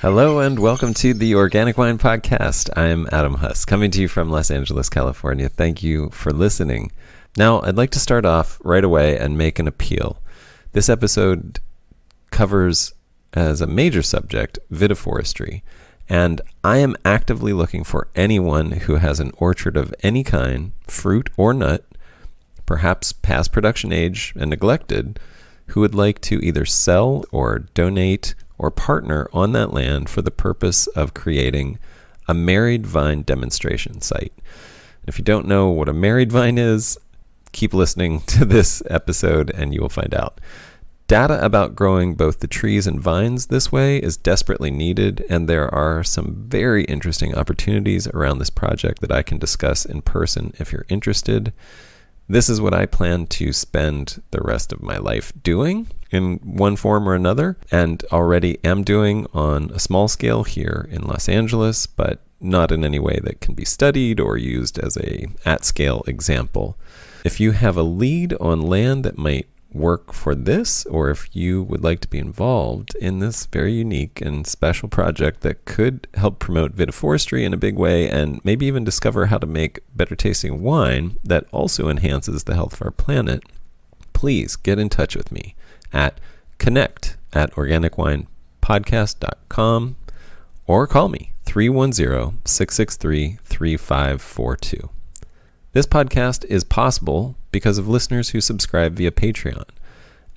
Hello and welcome to the Organic Wine Podcast. I'm Adam Huss, coming to you from Los Angeles, California. Thank you for listening. Now, I'd like to start off right away and make an appeal. This episode covers, as a major subject, vitiforestry, and I am actively looking for anyone who has an orchard of any kind, fruit or nut, perhaps past production age and neglected, who would like to either sell or donate or partner on that land for the purpose of creating a married vine demonstration site. If you don't know what a married vine is, keep listening to this episode and you will find out. Data about growing both the trees and vines this way is desperately needed, and there are some very interesting opportunities around this project that I can discuss in person if you're interested. This is what I plan to spend the rest of my life doing in one form or another, and already am doing on a small scale here in Los Angeles, but not in any way that can be studied or used as a at-scale example. If you have a lead on land that might work for this, or if you would like to be involved in this very unique and special project that could help promote vitiforestry in a big way and maybe even discover how to make better tasting wine that also enhances the health of our planet, please get in touch with me at connect@organicwinepodcast.com or call me 310-663-3542. This podcast is possible because of listeners who subscribe via Patreon,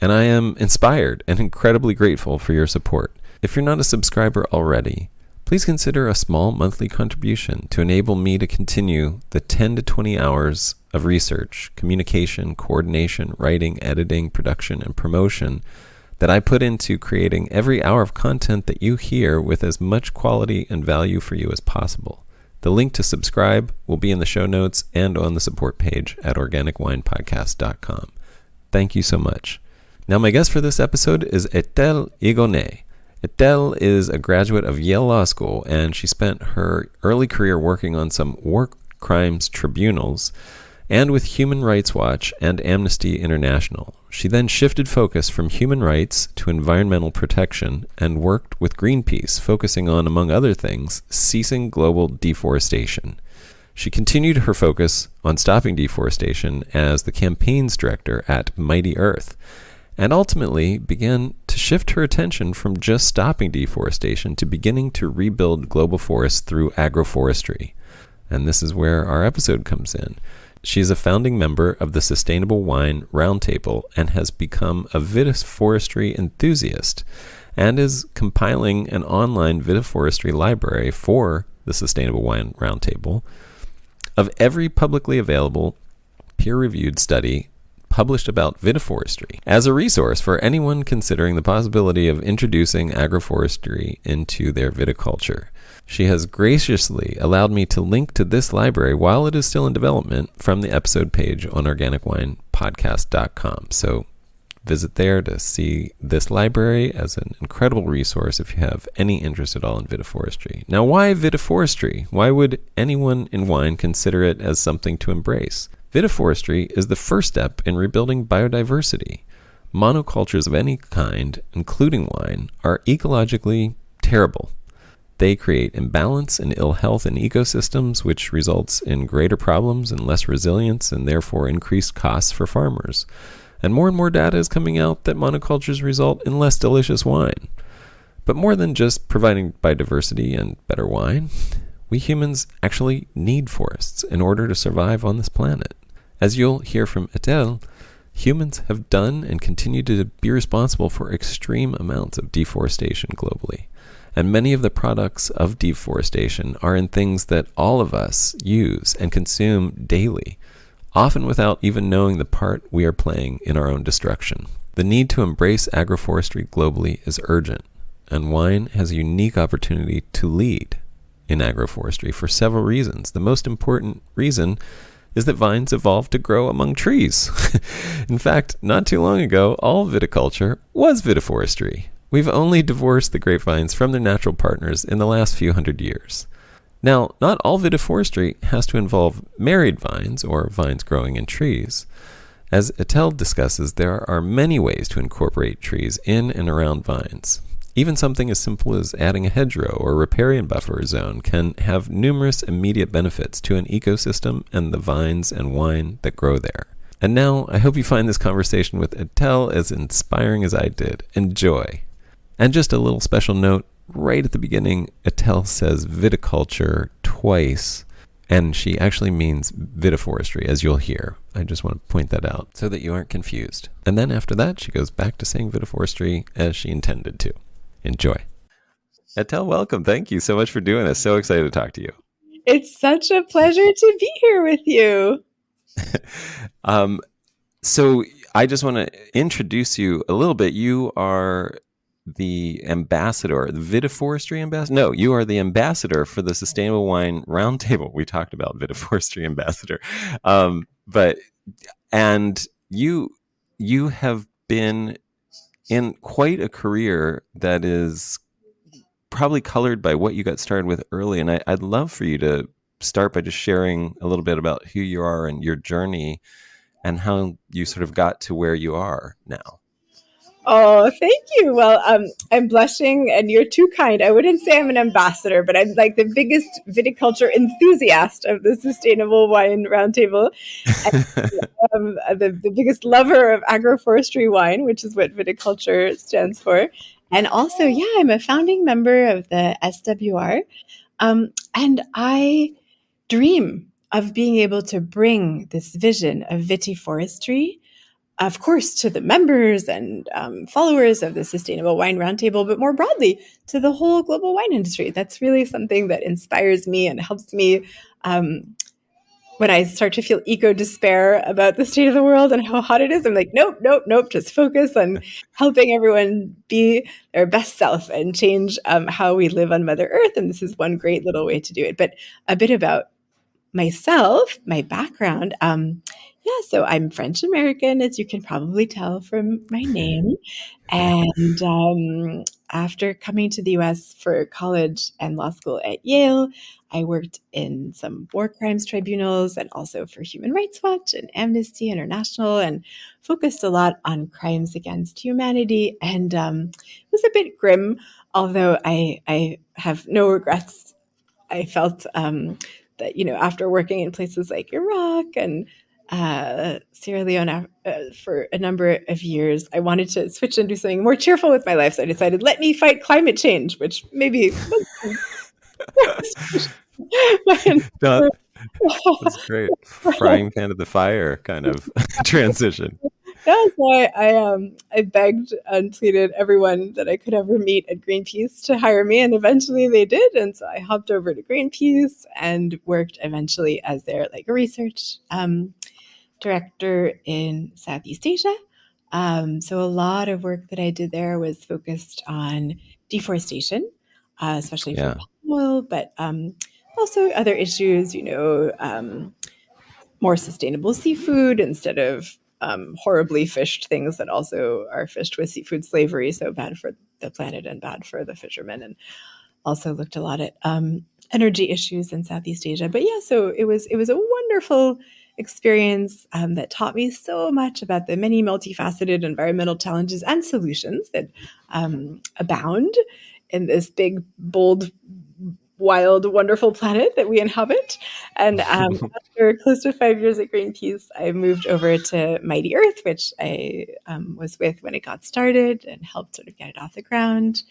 and I am inspired and incredibly grateful for your support. If you're not a subscriber already, please consider a small monthly contribution to enable me to continue the 10 to 20 hours of research, communication, coordination, writing, editing, production, and promotion that I put into creating every hour of content that you hear with as much quality and value for you as possible. The link to subscribe will be in the show notes and on the support page at organicwinepodcast.com. Thank you so much. Now, my guest for this episode is Etelle Higonnet. Etelle is a graduate of Yale Law School, and she spent her early career working on some war crimes tribunals and with Human Rights Watch and Amnesty International. She then shifted focus from human rights to environmental protection and worked with Greenpeace, focusing on, among other things, ceasing global deforestation. She continued her focus on stopping deforestation as the campaigns director at Mighty Earth, and ultimately began to shift her attention from just stopping deforestation to beginning to rebuild global forests through agroforestry. And this is where our episode comes in. She is a founding member of the Sustainable Wine Roundtable and has become a vitiforestry enthusiast and is compiling an online vitiforestry library for the Sustainable Wine Roundtable of every publicly available peer-reviewed study published about vitiforestry as a resource for anyone considering the possibility of introducing agroforestry into their viticulture. She has graciously allowed me to link to this library while it is still in development from the episode page on organicwinepodcast.com. So visit there to see this library as an incredible resource if you have any interest at all in vitiforestry. Now, why vitiforestry? Why would anyone in wine consider it as something to embrace? Vitiforestry is the first step in rebuilding biodiversity. Monocultures of any kind, including wine, are ecologically terrible. They create imbalance and ill health in ecosystems, which results in greater problems and less resilience, and therefore increased costs for farmers. And more data is coming out that monocultures result in less delicious wine. But more than just providing biodiversity and better wine, we humans actually need forests in order to survive on this planet. As you'll hear from Etelle, humans have done and continue to be responsible for extreme amounts of deforestation globally. And many of the products of deforestation are in things that all of us use and consume daily, often without even knowing the part we are playing in our own destruction. The need to embrace agroforestry globally is urgent, and wine has a unique opportunity to lead in agroforestry for several reasons. The most important reason is that vines evolved to grow among trees. In fact, not too long ago, all viticulture was vitiforestry. We've only divorced the grapevines from their natural partners in the last few hundred years. Now, not all vitiforestry has to involve married vines or vines growing in trees. As Etelle discusses, there are many ways to incorporate trees in and around vines. Even something as simple as adding a hedgerow or riparian buffer zone can have numerous immediate benefits to an ecosystem and the vines and wine that grow there. And now, I hope you find this conversation with Etelle as inspiring as I did. Enjoy. And just a little special note, right at the beginning, Etelle says viticulture twice, and she actually means vitiforestry, as you'll hear. I just want to point that out so that you aren't confused. And then after that, she goes back to saying vitiforestry as she intended to. Enjoy. Etelle, welcome. Thank you so much for doing this. So excited to talk to you. It's such a pleasure to be here with you. So I just want to introduce you a little bit. You are the ambassador, the Vitiforestry ambassador. No, you are the ambassador for the Sustainable Wine Roundtable. We talked about Vitiforestry ambassador, and you have been in quite a career that is probably colored by what you got started with early. And I'd love for you to start by just sharing a little bit about who you are and your journey and how you sort of got to where you are now. Oh, thank you. Well, I'm blushing and you're too kind. I wouldn't say I'm an ambassador, but I'm like the biggest viticulture enthusiast of the Sustainable Wine Roundtable. And, the biggest lover of agroforestry wine, which is what viticulture stands for. And also, I'm a founding member of the SWR. And I dream of being able to bring this vision of vitiforestry, of course, to the members and followers of the Sustainable Wine Roundtable, but more broadly to the whole global wine industry. That's really something that inspires me and helps me when I start to feel eco-despair about the state of the world and how hot it is. I'm like, nope, just focus on helping everyone be their best self and change how we live on Mother Earth. And this is one great little way to do it. But a bit about myself, my background. So I'm French American, as you can probably tell from my name. And after coming to the US for college and law school at Yale, I worked in some war crimes tribunals and also for Human Rights Watch and Amnesty International, and focused a lot on crimes against humanity. And it was a bit grim, although I have no regrets. I felt that, after working in places like Iraq and Sierra Leone for a number of years, I wanted to switch and do something more cheerful with my life. So I decided, let me fight climate change, which maybe That's great. Frying pan to the fire kind of transition. Yeah, so I begged and pleaded everyone that I could ever meet at Greenpeace to hire me, and eventually they did. And so I hopped over to Greenpeace and worked eventually as their research director in Southeast Asia. So a lot of work that I did there was focused on deforestation, especially for palm oil, but also other issues, more sustainable seafood instead of horribly fished things that also are fished with seafood slavery, so bad for the planet and bad for the fishermen. And also looked a lot at energy issues in Southeast Asia. But so it was a wonderful experience that taught me so much about the many multifaceted environmental challenges and solutions that abound in this big, bold, wild, wonderful planet that we inhabit. And after close to 5 years at Greenpeace, I moved over to Mighty Earth, which I was with when it got started and helped sort of get it off the ground,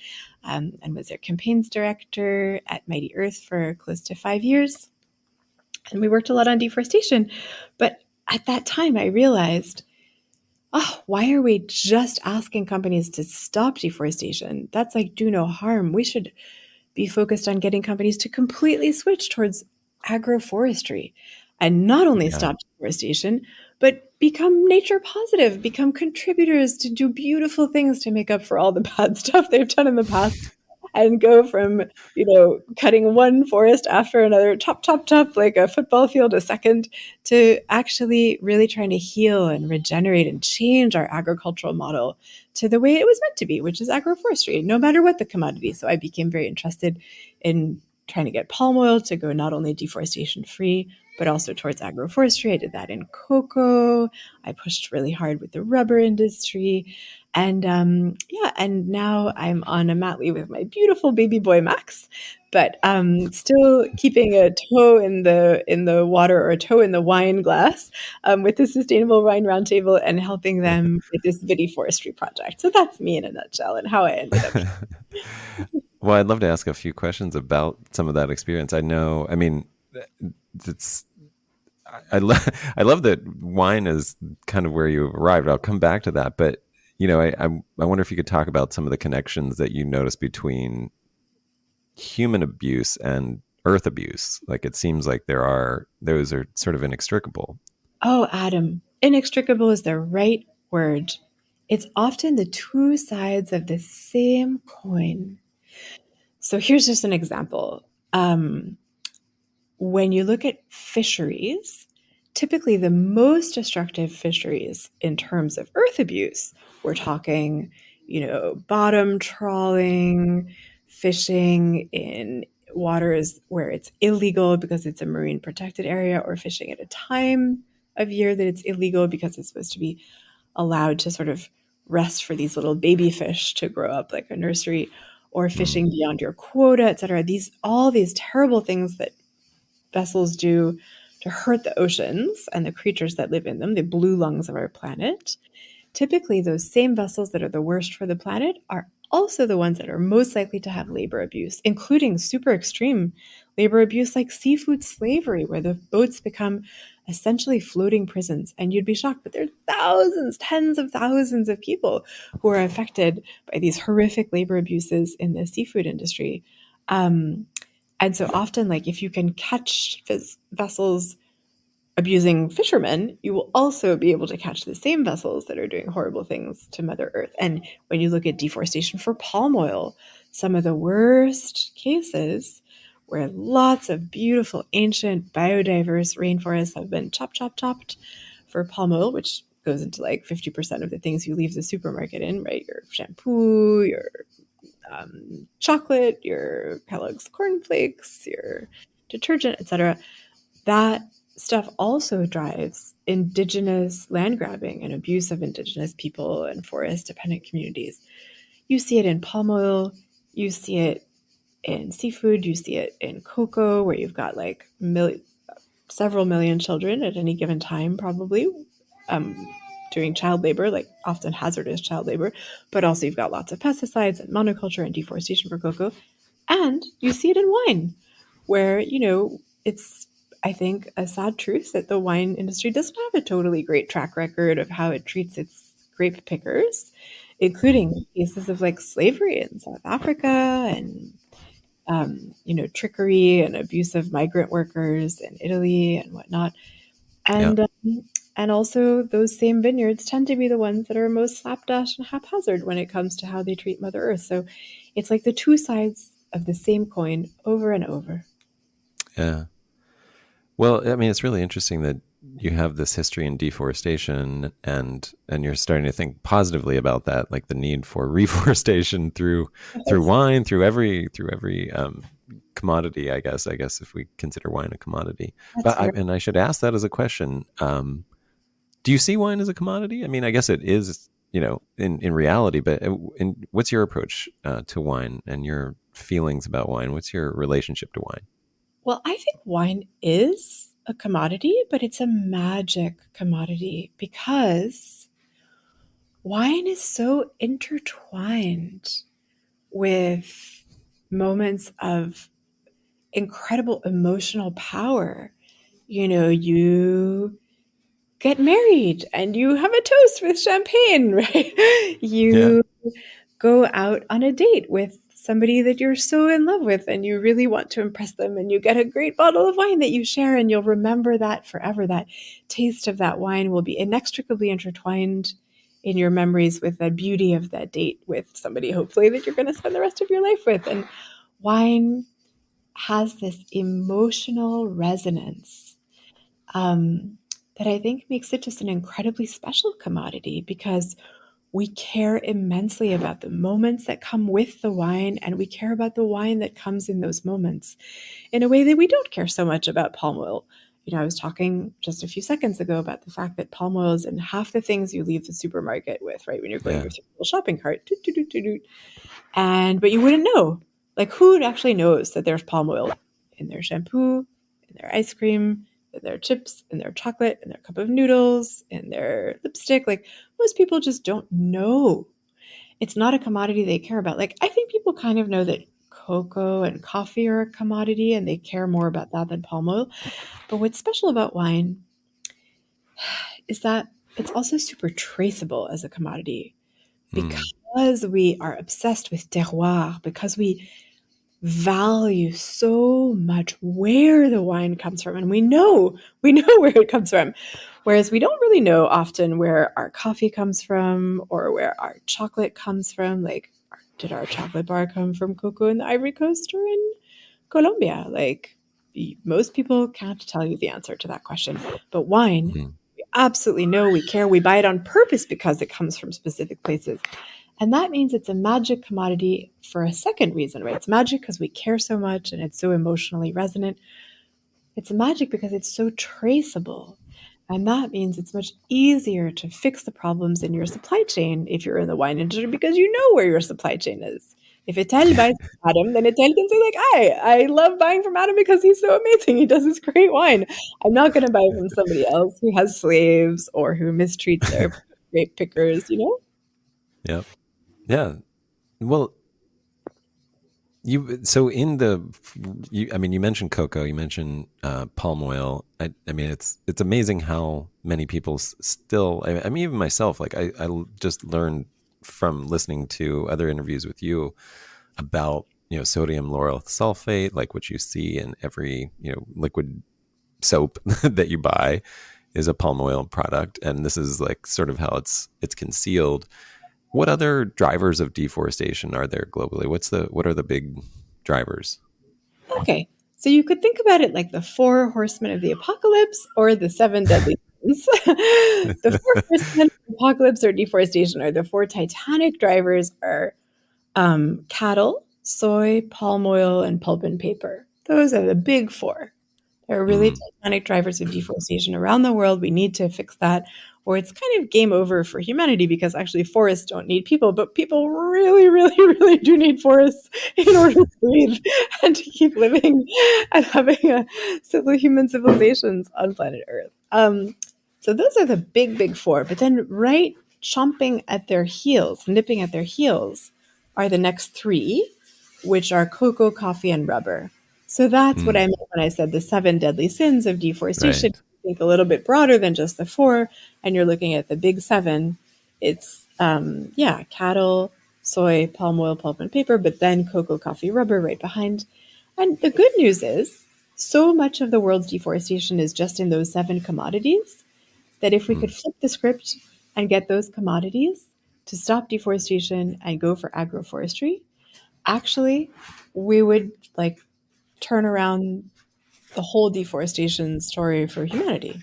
and was their campaigns director at Mighty Earth for close to 5 years. And we worked a lot on deforestation. But at that time, I realized, why are we just asking companies to stop deforestation? That's do no harm. We should be focused on getting companies to completely switch towards agroforestry and not only stop deforestation, but become nature positive, become contributors to do beautiful things to make up for all the bad stuff they've done in the past, and go from, cutting one forest after another, chop, like a football field a second, to actually really trying to heal and regenerate and change our agricultural model to the way it was meant to be, which is agroforestry, no matter what the commodity. So I became very interested in trying to get palm oil to go not only deforestation free, but also towards agroforestry. I did that in cocoa. I pushed really hard with the rubber industry. And yeah, and now I'm on a mat leave with my beautiful baby boy Max, but still keeping a toe in the water, or a toe in the wine glass, with the Sustainable Wine Roundtable, and helping them with this Vitiforestry project. So that's me in a nutshell, and how I ended up here. Well, I'd love to ask a few questions about some of that experience. I know, I mean, it's I love that wine is kind of where you arrived. I'll come back to that, but I wonder if you could talk about some of the connections that you notice between human abuse and earth abuse. Like, it seems like those are sort of inextricable. Oh, Adam, inextricable is the right word. It's often the two sides of the same coin. So here's just an example. When you look at fisheries, typically the most destructive fisheries in terms of earth abuse, we're talking, bottom trawling, fishing in waters where it's illegal because it's a marine protected area, or fishing at a time of year that it's illegal because it's supposed to be allowed to sort of rest for these little baby fish to grow up like a nursery, or Mm, fishing beyond your quota, etc. All these terrible things that vessels do to hurt the oceans and the creatures that live in them, the blue lungs of our planet. Typically, those same vessels that are the worst for the planet are also the ones that are most likely to have labor abuse, including super extreme labor abuse like seafood slavery, where the boats become essentially floating prisons. And you'd be shocked, but there are thousands, tens of thousands of people who are affected by these horrific labor abuses in the seafood industry. Um, and so often, like, if you can catch vessels abusing fishermen, you will also be able to catch the same vessels that are doing horrible things to Mother Earth. And when you look at deforestation for palm oil, some of the worst cases where lots of beautiful, ancient, biodiverse rainforests have been chopped for palm oil, which goes into like 50% of the things you leave the supermarket in, right? Your shampoo, your chocolate, your Kellogg's cornflakes, your detergent, etc. That stuff also drives indigenous land grabbing and abuse of indigenous people and forest dependent communities. You see it in palm oil, you see it in seafood, you see it in cocoa, where you've got like several million children at any given time, probably, um, doing child labor, like often hazardous child labor, but also you've got lots of pesticides and monoculture and deforestation for cocoa. And you see it in wine, where, it's, I think, a sad truth that the wine industry doesn't have a totally great track record of how it treats its grape pickers, mm, including cases of like slavery in South Africa, and trickery and abuse of migrant workers in Italy and whatnot. yeah. And also, those same vineyards tend to be the ones that are most slapdash and haphazard when it comes to how they treat Mother Earth. So it's like the two sides of the same coin over and over. Yeah. Well, I mean, it's really interesting that you have this history in deforestation, and you're starting to think positively about that, like the need for reforestation through Yes, wine, through every commodity. I guess if we consider wine a commodity, that's right. and I should ask that as a question. Do you see wine as a commodity? I mean, I guess it is, in reality. But what's your approach to wine and your feelings about wine? What's your relationship to wine? Well, I think wine is a commodity, but it's a magic commodity because wine is so intertwined with moments of incredible emotional power. You get married and you have a toast with champagne, right? Yeah. You go out on a date with somebody that you're so in love with and you really want to impress them, and you get a great bottle of wine that you share, and you'll remember that forever. That taste of that wine will be inextricably intertwined in your memories with the beauty of that date with somebody, hopefully, that you're going to spend the rest of your life with. And wine has this emotional resonance, um, that I think makes it just an incredibly special commodity, because we care immensely about the moments that come with the wine, and we care about the wine that comes in those moments in a way that we don't care so much about palm oil. I was talking just a few seconds ago about the fact that palm oil is in half the things you leave the supermarket with, right? When you're going Yeah. with your little shopping cart. Doot, doot, doot, doot, doot. But you wouldn't know. Like, who actually knows that there's palm oil in their shampoo, in their ice cream, in their chips, in their chocolate, in their cup of noodles, in their lipstick? Like, most people just don't know. It's not a commodity they care about. Like, I think people kind of know that cocoa and coffee are a commodity and they care more about that than palm oil. But what's special about wine is that it's also super traceable as a commodity Mm. because we are obsessed with terroir, because we value so much where the wine comes from, and we know where it comes from, whereas we don't really know often where our coffee comes from or where our chocolate comes from. Like, did our chocolate bar come from cocoa in the Ivory Coast or in Colombia? Like, most people can't tell you the answer to that question, but wine, Mm. we absolutely know, we care, we buy it on purpose because it comes from specific places. And that means it's a magic commodity for a second reason, right? It's magic because we care so much and it's so emotionally resonant. It's magic because it's so traceable. And that means it's much easier to fix the problems in your supply chain if you're in the wine industry because you know where your supply chain is. If Etelle buys from Adam, then Etelle can say, like, I love buying from Adam because he's so amazing. He does this great wine. I'm not going to buy from somebody else who has slaves or who mistreats their grape pickers, you know? Yep. Yeah. Well, so in I mean, you mentioned cocoa, you mentioned palm oil. I mean, it's amazing how many people still. I mean, even myself, like I just learned from listening to other interviews with you about sodium lauryl sulfate, like what you see in every liquid soap that you buy is a palm oil product, and this is like sort of how it's concealed. What other drivers of deforestation are there globally? What are the big drivers? Okay, so you could think about it like the four horsemen of the apocalypse or the seven deadly sins. The four horsemen of the apocalypse or deforestation are the four titanic drivers are cattle, soy, palm oil, and pulp and paper. Those are the big four. There are really Mm, titanic drivers of deforestation around the world. We need to fix that, or it's kind of game over for humanity because actually forests don't need people, but people really, really, really do need forests in order to breathe and to keep living and having human civilizations on planet Earth. So those are the big, big four. But then right chomping at their heels, nipping at their heels, are the next three, which are cocoa, coffee, and rubber. So that's what I mm, meant when I said the seven deadly sins of deforestation. right. Think a little bit broader than just the four, and you're looking at the big seven. It's cattle, soy, palm oil, pulp and paper, but then cocoa, coffee, rubber right behind. And the good news is, so much of the world's deforestation is just in those seven commodities that if we Mm, could flip the script and get those commodities to stop deforestation and go for agroforestry, actually, we would like turn around the whole deforestation story for humanity.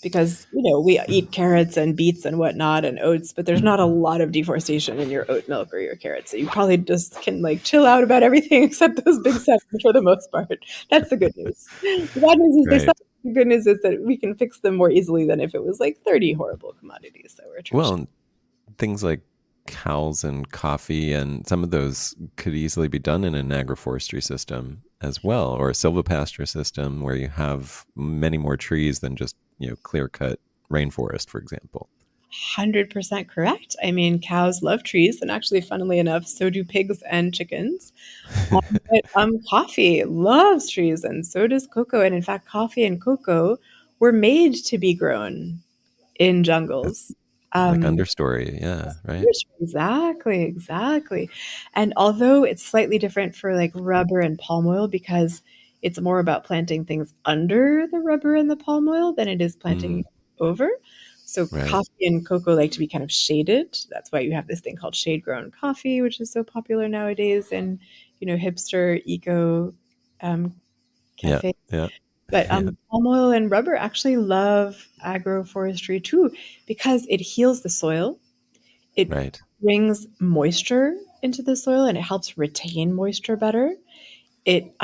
Because, we eat carrots and beets and whatnot and oats, but there's not a lot of deforestation in your oat milk or your carrots. So you probably just can like chill out about everything except those big seven for the most part. That's the good news. The bad news is they suck. right. The good news is that we can fix them more easily than if it was like 30 horrible commodities that were trashed. Well, things like cows and coffee and some of those could easily be done in an agroforestry system as well, or a silvopasture system where you have many more trees than just clear cut rainforest, for example. 100% correct. I mean, cows love trees, and actually, funnily enough, so do pigs and chickens. But coffee loves trees, and so does cocoa. And in fact, coffee and cocoa were made to be grown in jungles. Like Um, understory, yeah, right. exactly, exactly. And although it's slightly different for like rubber and palm oil because it's more about planting things under the rubber and the palm oil than it is planting Mm, over. So right. coffee and cocoa like to be kind of shaded. That's why you have this thing called shade grown coffee, which is so popular nowadays in, hipster eco um, Yeah, cafe. yeah, But yeah, palm oil and rubber actually love agroforestry too because it heals the soil. It right. brings moisture into the soil and it helps retain moisture better. It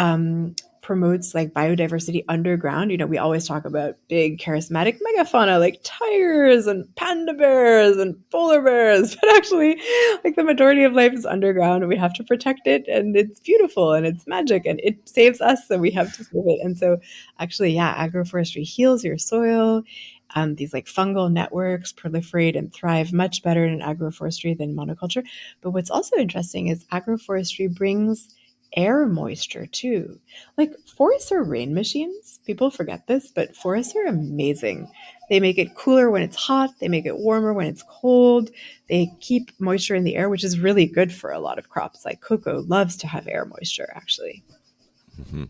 promotes like biodiversity underground. We always talk about big charismatic megafauna like tigers and panda bears and polar bears, but actually like the majority of life is underground and we have to protect it, and it's beautiful and it's magic and it saves us, so we have to save it. And so actually, yeah, agroforestry heals your soil. These like fungal networks proliferate and thrive much better in agroforestry than monoculture. But what's also interesting is agroforestry brings air moisture too. Like forests are rain machines. People forget this, but forests are amazing. They make it cooler when it's hot. They make it warmer when it's cold. They keep moisture in the air, which is really good for a lot of crops. Like cocoa loves to have air moisture, actually. Mm-hmm.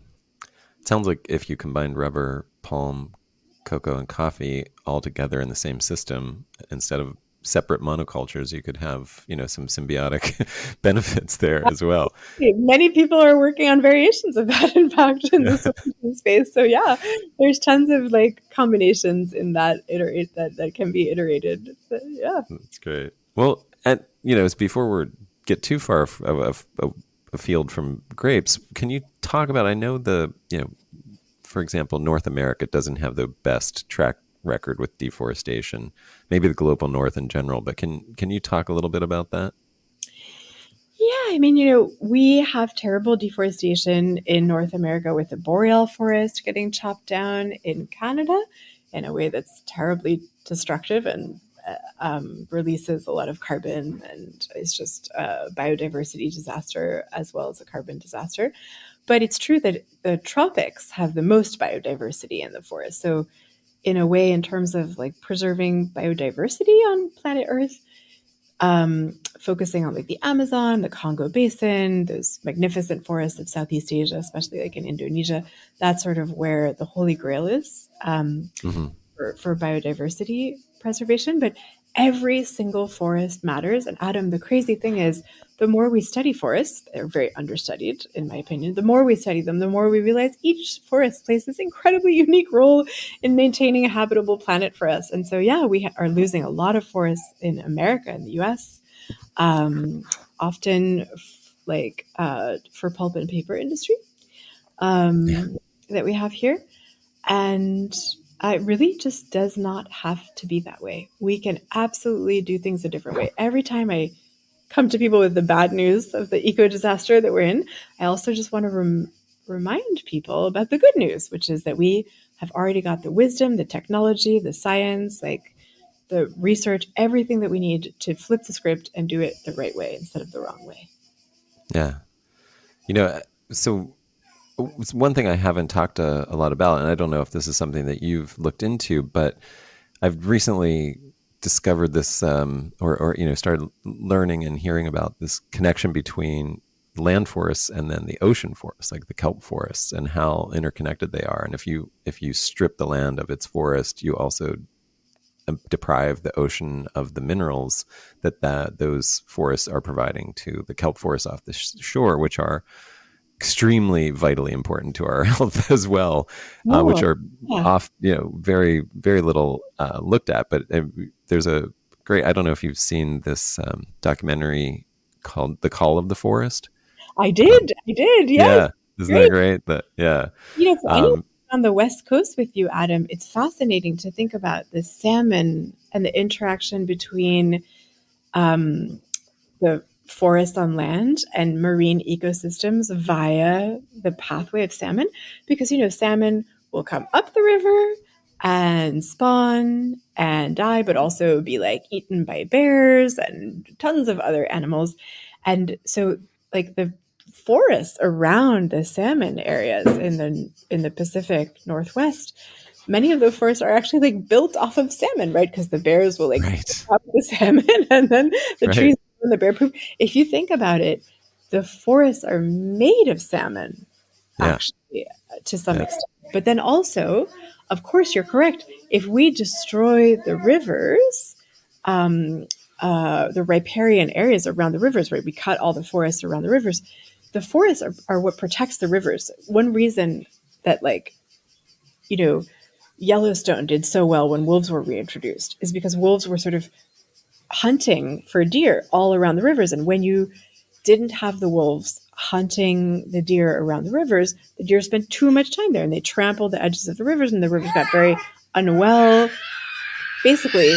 It sounds like if you combined rubber, palm, cocoa, and coffee all together in the same system, instead of separate monocultures, you could have, some symbiotic benefits there as well. Many people are working on variations of that, in fact, in the solution space. So yeah, there's tons of like combinations in that that can be iterated. But, yeah, that's great. Well, it's before we get too far afield from grapes. Can you talk about? I know for example, North America doesn't have the best track record with deforestation. Maybe the global North in general, but can you talk a little bit about that? Yeah, I mean, we have terrible deforestation in North America with the boreal forest getting chopped down in Canada in a way that's terribly destructive and releases a lot of carbon, and it's just a biodiversity disaster as well as a carbon disaster. But it's true that the tropics have the most biodiversity in the forest. So in a way, in terms of like preserving biodiversity on planet Earth, focusing on like the Amazon, the Congo Basin, those magnificent forests of Southeast Asia, especially like in Indonesia, that's sort of where the holy grail is for biodiversity preservation. But every single forest matters. And Adam, the crazy thing is, the more we study forests, they're very understudied, in my opinion. The more we study them, the more we realize each forest plays this incredibly unique role in maintaining a habitable planet for us. And so, yeah, we are losing a lot of forests in America, in the US, often for pulp and paper industry that we have here. And it really just does not have to be that way. We can absolutely do things a different way. Every time I come to people with the bad news of the eco disaster that we're in, I also just want to remind people about the good news, which is that we have already got the wisdom, the technology, the science, like the research, everything that we need to flip the script and do it the right way instead of the wrong way. Yeah. So it's one thing I haven't talked a lot about, and I don't know if this is something that you've looked into, but I've recently discovered this, or started learning and hearing about this connection between land forests and then the ocean forests, like the kelp forests, and how interconnected they are. And if you strip the land of its forest, you also deprive the ocean of the minerals that those forests are providing to the kelp forests off the shore, which are extremely vitally important to our health as well, which are very, very little looked at. But there's a great, I don't know if you've seen this documentary called The Call of the Forest. I did. Yes. Yeah. Isn't that great? For anyone on the West Coast with you, Adam, it's fascinating to think about the salmon and the interaction between the forest on land and marine ecosystems via the pathway of salmon, because salmon will come up the river and spawn and die, but also be like eaten by bears and tons of other animals. And so like the forests around the salmon areas in the Pacific Northwest, many of the forests are actually like built off of salmon, right? Because the bears will like up the salmon and then the trees and the bear poop. If you think about it, the forests are made of salmon, actually, to some extent. But then also, of course, you're correct. If we destroy the rivers, the riparian areas around the rivers, right? We cut all the forests around the rivers. The forests are what protects the rivers. One reason that Yellowstone did so well when wolves were reintroduced is because wolves were sort of hunting for deer all around the rivers. And when you didn't have the wolves hunting the deer around the rivers, the deer spent too much time there and they trampled the edges of the rivers and the rivers got very unwell. Basically,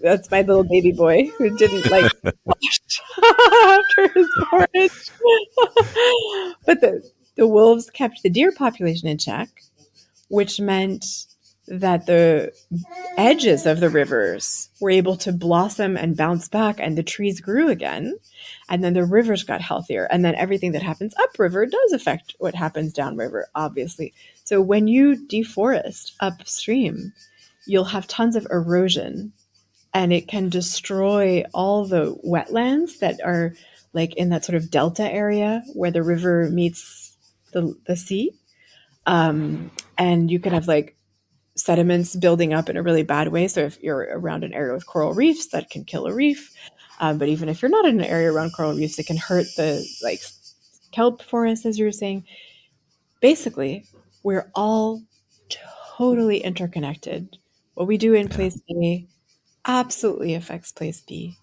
that's my little baby boy who didn't like after his porridge. But the wolves kept the deer population in check, which meant that the edges of the rivers were able to blossom and bounce back, and the trees grew again. And then the rivers got healthier. And then everything that happens upriver does affect what happens downriver, obviously. So when you deforest upstream, you'll have tons of erosion, and it can destroy all the wetlands that are like in that sort of delta area where the river meets the sea. And you can have like sediments building up in a really bad way. So if you're around an area with coral reefs, that can kill a reef. But even if you're not in an area around coral reefs, it can hurt the like kelp forest, as you were saying. Basically, we're all totally interconnected. What we do in Yeah. place A absolutely affects place B,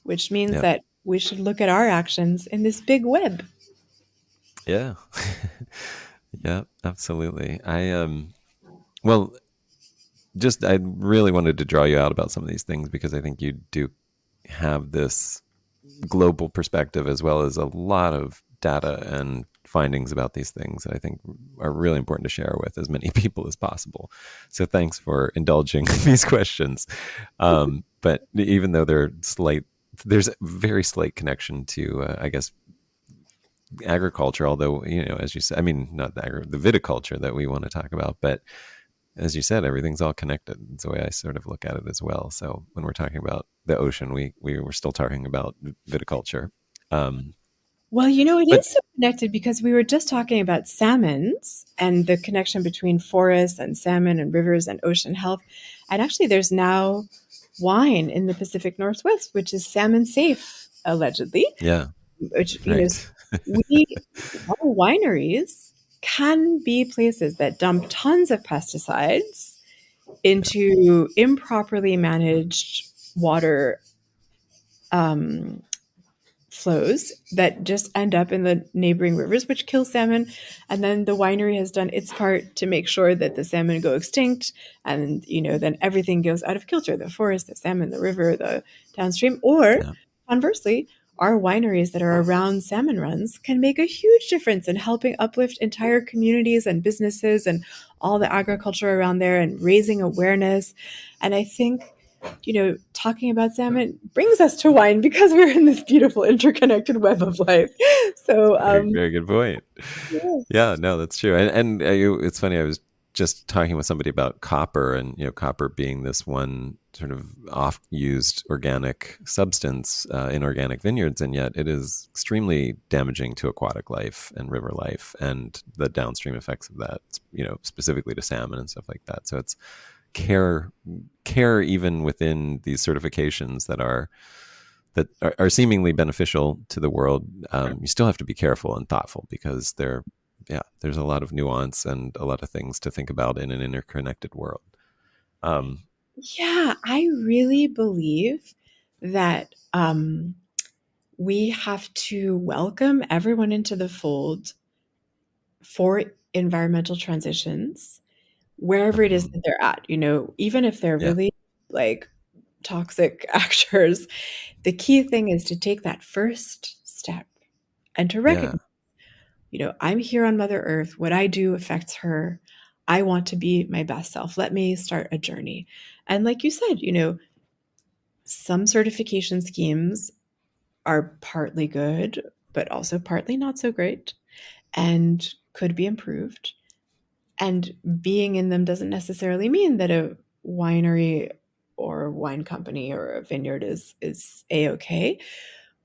which means Yep. that we should look at our actions in this big web. Yeah. Yeah, absolutely. Well, just I really wanted to draw you out about some of these things because I think you do have this global perspective as well as a lot of data and findings about these things that I think are really important to share with as many people as possible. So thanks for indulging these questions. But even though there's a very slight connection to, I guess, agriculture, although, as you said, I mean, not the viticulture that we want to talk about, but as you said, everything's all connected. It's the way I sort of look at it as well. So when we're talking about the ocean, we were still talking about viticulture. Um, Well, it but is so connected because we were just talking about salmons and the connection between forests and salmon and rivers and ocean health. And actually, there's now wine in the Pacific Northwest, which is salmon safe, allegedly. yeah, Which, right. our wineries can be places that dump tons of pesticides into improperly managed water um, flows that just end up in the neighboring rivers, which kill salmon. And then the winery has done its part to make sure that the salmon go extinct. And, then everything goes out of kilter, the forest, the salmon, the river, the downstream. Or Yeah, conversely, our wineries that are around salmon runs can make a huge difference in helping uplift entire communities and businesses and all the agriculture around there and raising awareness. And I think talking about salmon brings us to wine because we're in this beautiful interconnected web of life. So, very, very good point. yeah. Yeah, no, that's true. It's funny. I was just talking with somebody about copper, and copper being this one sort of oft-used organic substance in organic vineyards, and yet it is extremely damaging to aquatic life and river life, and the downstream effects of that. Specifically to salmon and stuff like that. So it's care even within these certifications that are seemingly beneficial to the world. You still have to be careful and thoughtful because there's a lot of nuance and a lot of things to think about in an interconnected world. Um, Yeah, I really believe that we have to welcome everyone into the fold for environmental transitions, wherever it is mhm. that they're at, even if they're Yeah, really like toxic actors. The key thing is to take that first step and to yeah, recognize, I'm here on Mother Earth. What I do affects her. I want to be my best self. Let me start a journey. And like you said, some certification schemes are partly good, but also partly not so great and could be improved. And being in them doesn't necessarily mean that a winery or a wine company or a vineyard is a-okay,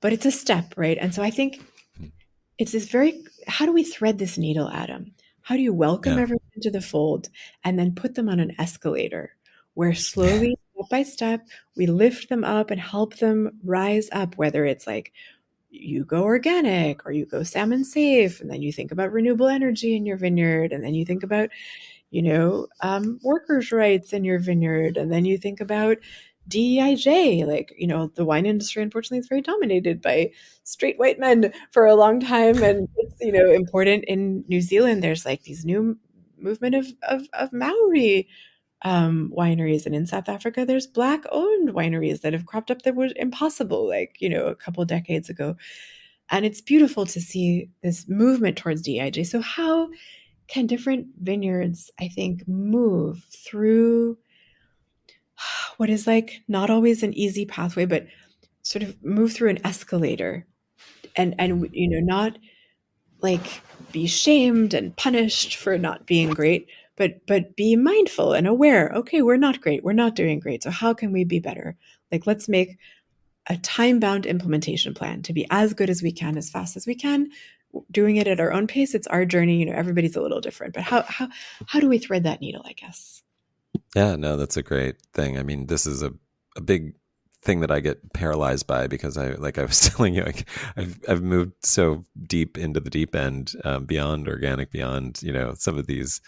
but it's a step, right? And so I think mm, it's this very, how do we thread this needle, Adam? How do you welcome yeah, everyone into the fold and then put them on an escalator where slowly, step by step, we lift them up and help them rise up, whether it's like you go organic or you go salmon safe, and then you think about renewable energy in your vineyard, and then you think about, workers' rights in your vineyard, and then you think about DEIJ, like, the wine industry, unfortunately, is very dominated by straight white men for a long time. And it's, important in New Zealand. There's like these new movement of Maori wineries. And in South Africa, there's Black owned wineries that have cropped up that were impossible, like, a couple decades ago. And it's beautiful to see this movement towards DEIJ. So how can different vineyards, I think, move through what is like not always an easy pathway, but sort of move through an escalator and not like be shamed and punished for not being great, but be mindful and aware. Okay, we're not great. We're not doing great. So how can we be better? Like, let's make a time-bound implementation plan to be as good as we can, as fast as we can, doing it at our own pace. It's our journey. Everybody's a little different, but how do we thread that needle, I guess? Yeah, no, that's a great thing. I mean, this is a big thing that I get paralyzed by, because like I was telling you, I've moved so deep into the deep end, beyond organic, beyond, some of these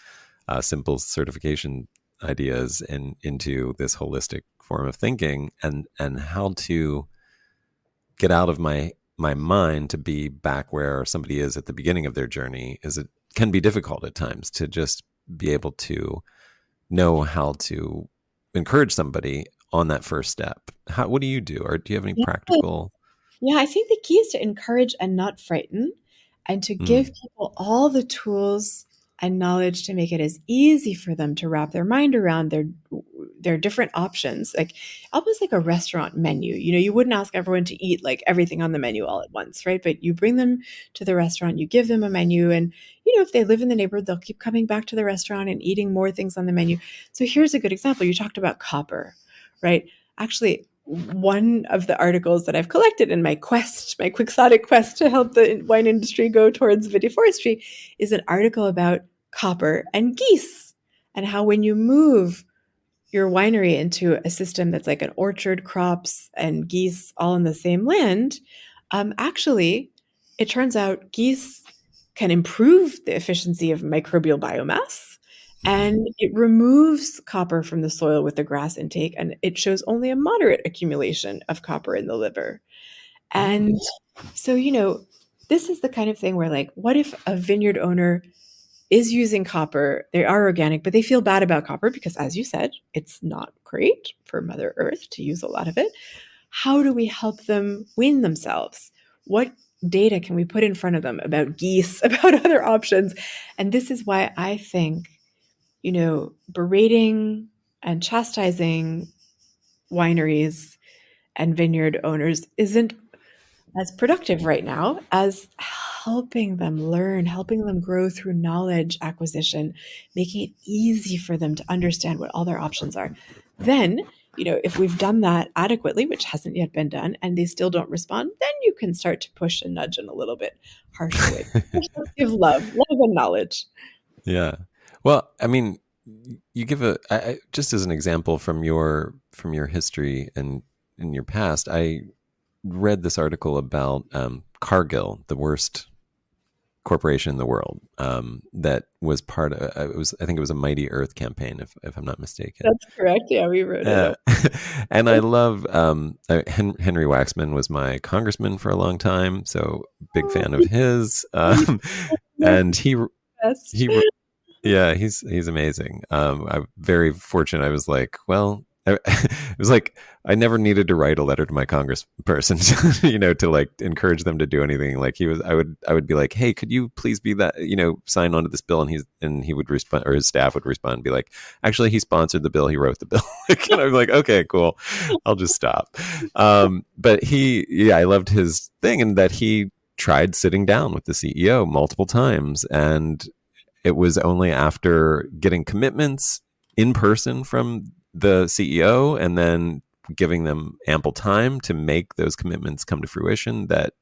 simple certification ideas, and into this holistic form of thinking, and how to get out of my mind to be back where somebody is at the beginning of their journey. It can be difficult at times to just be able to know how to encourage somebody on that first step. What do you do? Or do you have any practical? Yeah, I think the key is to encourage and not frighten, and to give people all the tools and knowledge to make it as easy for them to wrap their mind around their different options, like almost like a restaurant menu. You wouldn't ask everyone to eat like everything on the menu all at once, right? But you bring them to the restaurant, you give them a menu, and if they live in the neighborhood, they'll keep coming back to the restaurant and eating more things on the menu. So here's a good example. You talked about copper, right? Actually, one of the articles that I've collected in my quixotic quest to help the wine industry go towards vitiforestry, is an article about copper and geese, and how when you move your winery into a system that's like an orchard, crops, and geese all in the same land, actually, it turns out geese can improve the efficiency of microbial biomass, and it removes copper from the soil with the grass intake, and it shows only a moderate accumulation of copper in the liver. And so, this is the kind of thing where, like, what if a vineyard owner is using copper, they are organic, but they feel bad about copper because, as you said, it's not great for Mother Earth to use a lot of it. How do we help them wean themselves? What data can we put in front of them about geese, about other options? And this is why I think, berating and chastising wineries and vineyard owners isn't as productive right now as helping them learn, helping them grow through knowledge acquisition, making it easy for them to understand what all their options are. Then, if we've done that adequately, which hasn't yet been done, and they still don't respond, then you can start to push and nudge in a little bit harsher way. Give love and knowledge. Yeah. Well, I mean, you give just as an example from your history and in your past, I read this article about Cargill, the worst corporation in the world, that was part of I think it was a Mighty Earth campaign, if I'm not mistaken. That's correct. Yeah, we wrote it up. And I love Henry Waxman was my congressman for a long time, so big fan of his. And he yeah, he's amazing. I'm very fortunate. I was like, well, it was like I never needed to write a letter to my congressperson, to like encourage them to do anything. Like I would be like, hey, could you please be that, sign on to this bill, and he would respond, or his staff would respond and be like, actually, he sponsored the bill, he wrote the bill. And I'm like, okay, cool, I'll just stop. But I loved his thing, and that he tried sitting down with the CEO multiple times, and it was only after getting commitments in person from the CEO and then giving them ample time to make those commitments come to fruition that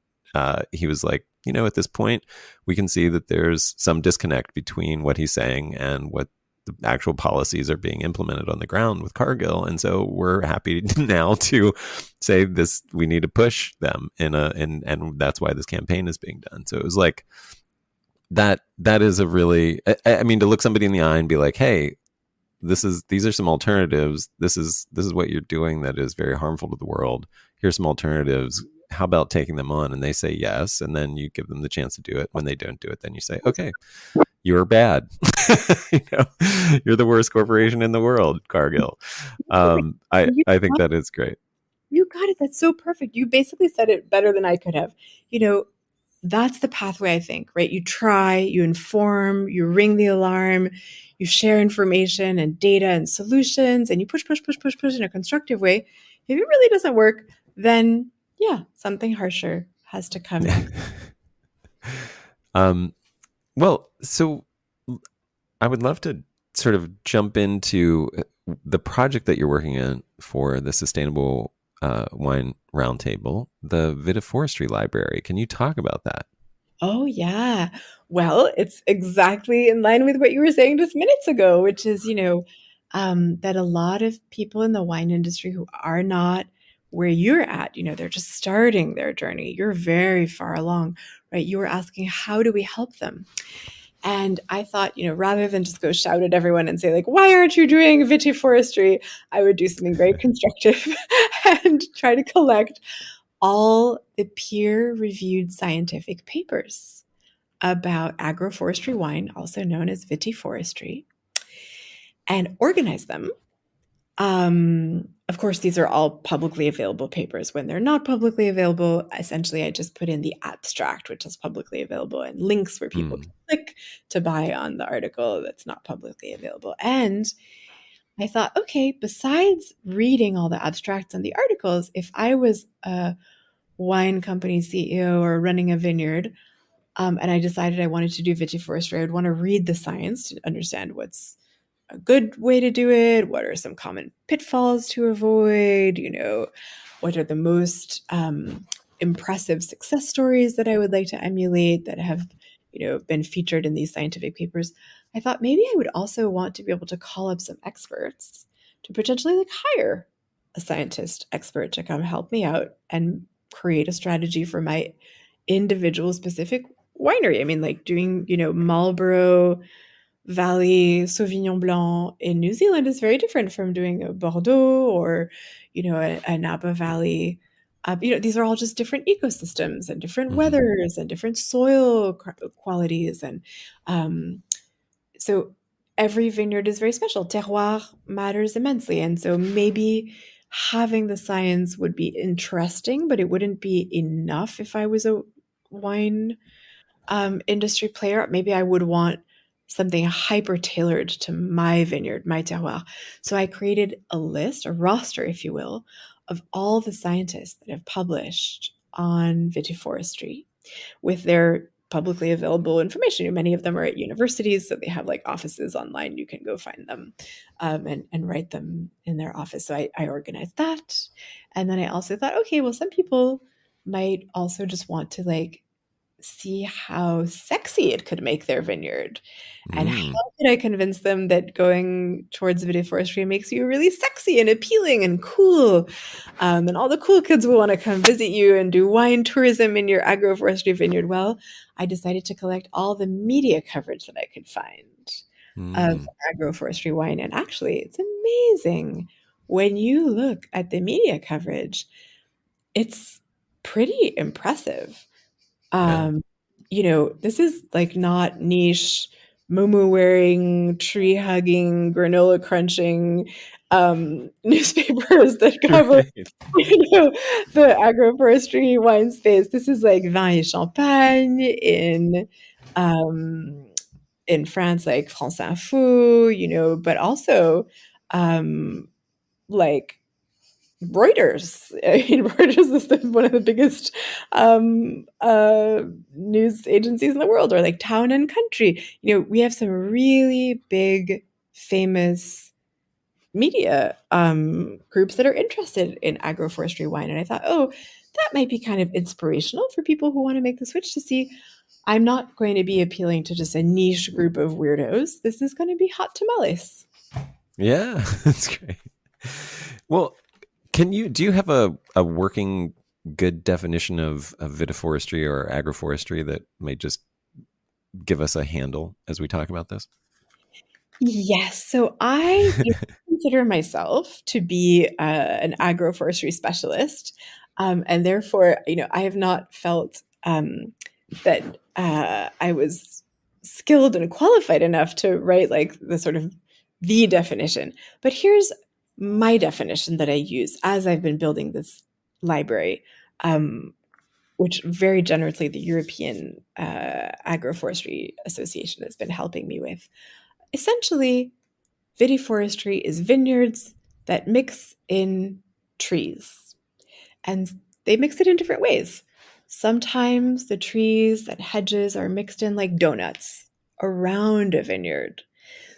he was like, at this point, we can see that there's some disconnect between what he's saying and what the actual policies are being implemented on the ground with Cargill. And so we're happy now to say this, we need to push them and that's why this campaign is being done. So it was like, that is a really, I mean, to look somebody in the eye and be like, hey, these are some alternatives. This is what you're doing that is very harmful to the world. Here's some alternatives. How about taking them on? And they say yes, and then you give them the chance to do it. When they don't do it, then you say, okay, you're bad. You're the worst corporation in the world, Cargill. I think that is great. You got it. That's so perfect. You basically said it better than I could have. That's the pathway, I think, right? You try, you inform, you ring the alarm, you share information and data and solutions, and you push in a constructive way. If it really doesn't work, then something harsher has to come next. Well, so I would love to sort of jump into the project that you're working on for the Sustainable Wine Roundtable, the Vitiforestry Library. Can you talk about that? Oh, yeah. Well, it's exactly in line with what you were saying just minutes ago, which is, that a lot of people in the wine industry who are not where you're at, they're just starting their journey. You're very far along, right? You were asking, how do we help them? And I thought, rather than just go shout at everyone and say, like, why aren't you doing vitiforestry? I would do something very constructive and try to collect all the peer-reviewed scientific papers about agroforestry wine, also known as vitiforestry, and organize them. Of course, these are all publicly available papers. When they're not publicly available, essentially, I just put in the abstract, which is publicly available, and links where people can click to buy on the article that's not publicly available. And I thought, okay, besides reading all the abstracts and the articles, if I was a wine company CEO or running a vineyard, and I decided I wanted to do vitiforestry, I would want to read the science to understand what's a good way to do it, what are some common pitfalls to avoid, what are the most impressive success stories that I would like to emulate that have, been featured in these scientific papers. I thought maybe I would also want to be able to call up some experts to potentially hire a scientist expert to come help me out and create a strategy for my individual specific winery. I mean, doing, Marlborough Valley Sauvignon Blanc in New Zealand is very different from doing a Bordeaux or, a Napa Valley. These are all just different ecosystems and different weathers and different soil qualities. And so every vineyard is very special. Terroir matters immensely. And so maybe having the science would be interesting, but it wouldn't be enough if I was a wine industry player. Maybe I would want something hyper tailored to my vineyard, my terroir. So I created a list, a roster, if you will, of all the scientists that have published on vitiforestry with their publicly available information. Many of them are at universities, so they have offices online. You can go find them and write them in their office. So I organized that. And then I also thought, okay, well, some people might also just want to see how sexy it could make their vineyard. And how could I convince them that going towards vitiforestry makes you really sexy and appealing and cool? And all the cool kids will want to come visit you and do wine tourism in your agroforestry vineyard. Well, I decided to collect all the media coverage that I could find of agroforestry wine. And actually, it's amazing. When you look at the media coverage, it's pretty impressive. This is not niche, moo wearing, tree hugging, granola crunching newspapers that cover the agroforestry wine space. This is Vin et Champagne in France, France Info, but also like Reuters. Reuters is one of the biggest news agencies in the world, or Town and Country. We have some really big, famous media groups that are interested in agroforestry wine. And I thought, oh, that might be kind of inspirational for people who want to make the switch to see I'm not going to be appealing to just a niche group of weirdos. This is going to be hot tamales. Yeah, that's great. Well, do you have a working good definition of vitiforestry or agroforestry that may just give us a handle as we talk about this? Yes. So I consider myself to be an agroforestry specialist. And therefore, I have not felt that I was skilled and qualified enough to write like the sort of the definition. But here's my definition that I use as I've been building this library, which very generously the European Agroforestry Association has been helping me with. Essentially, Vitiforestry is vineyards that mix in trees, and they mix it in different ways. Sometimes the trees and hedges are mixed in like donuts around a vineyard.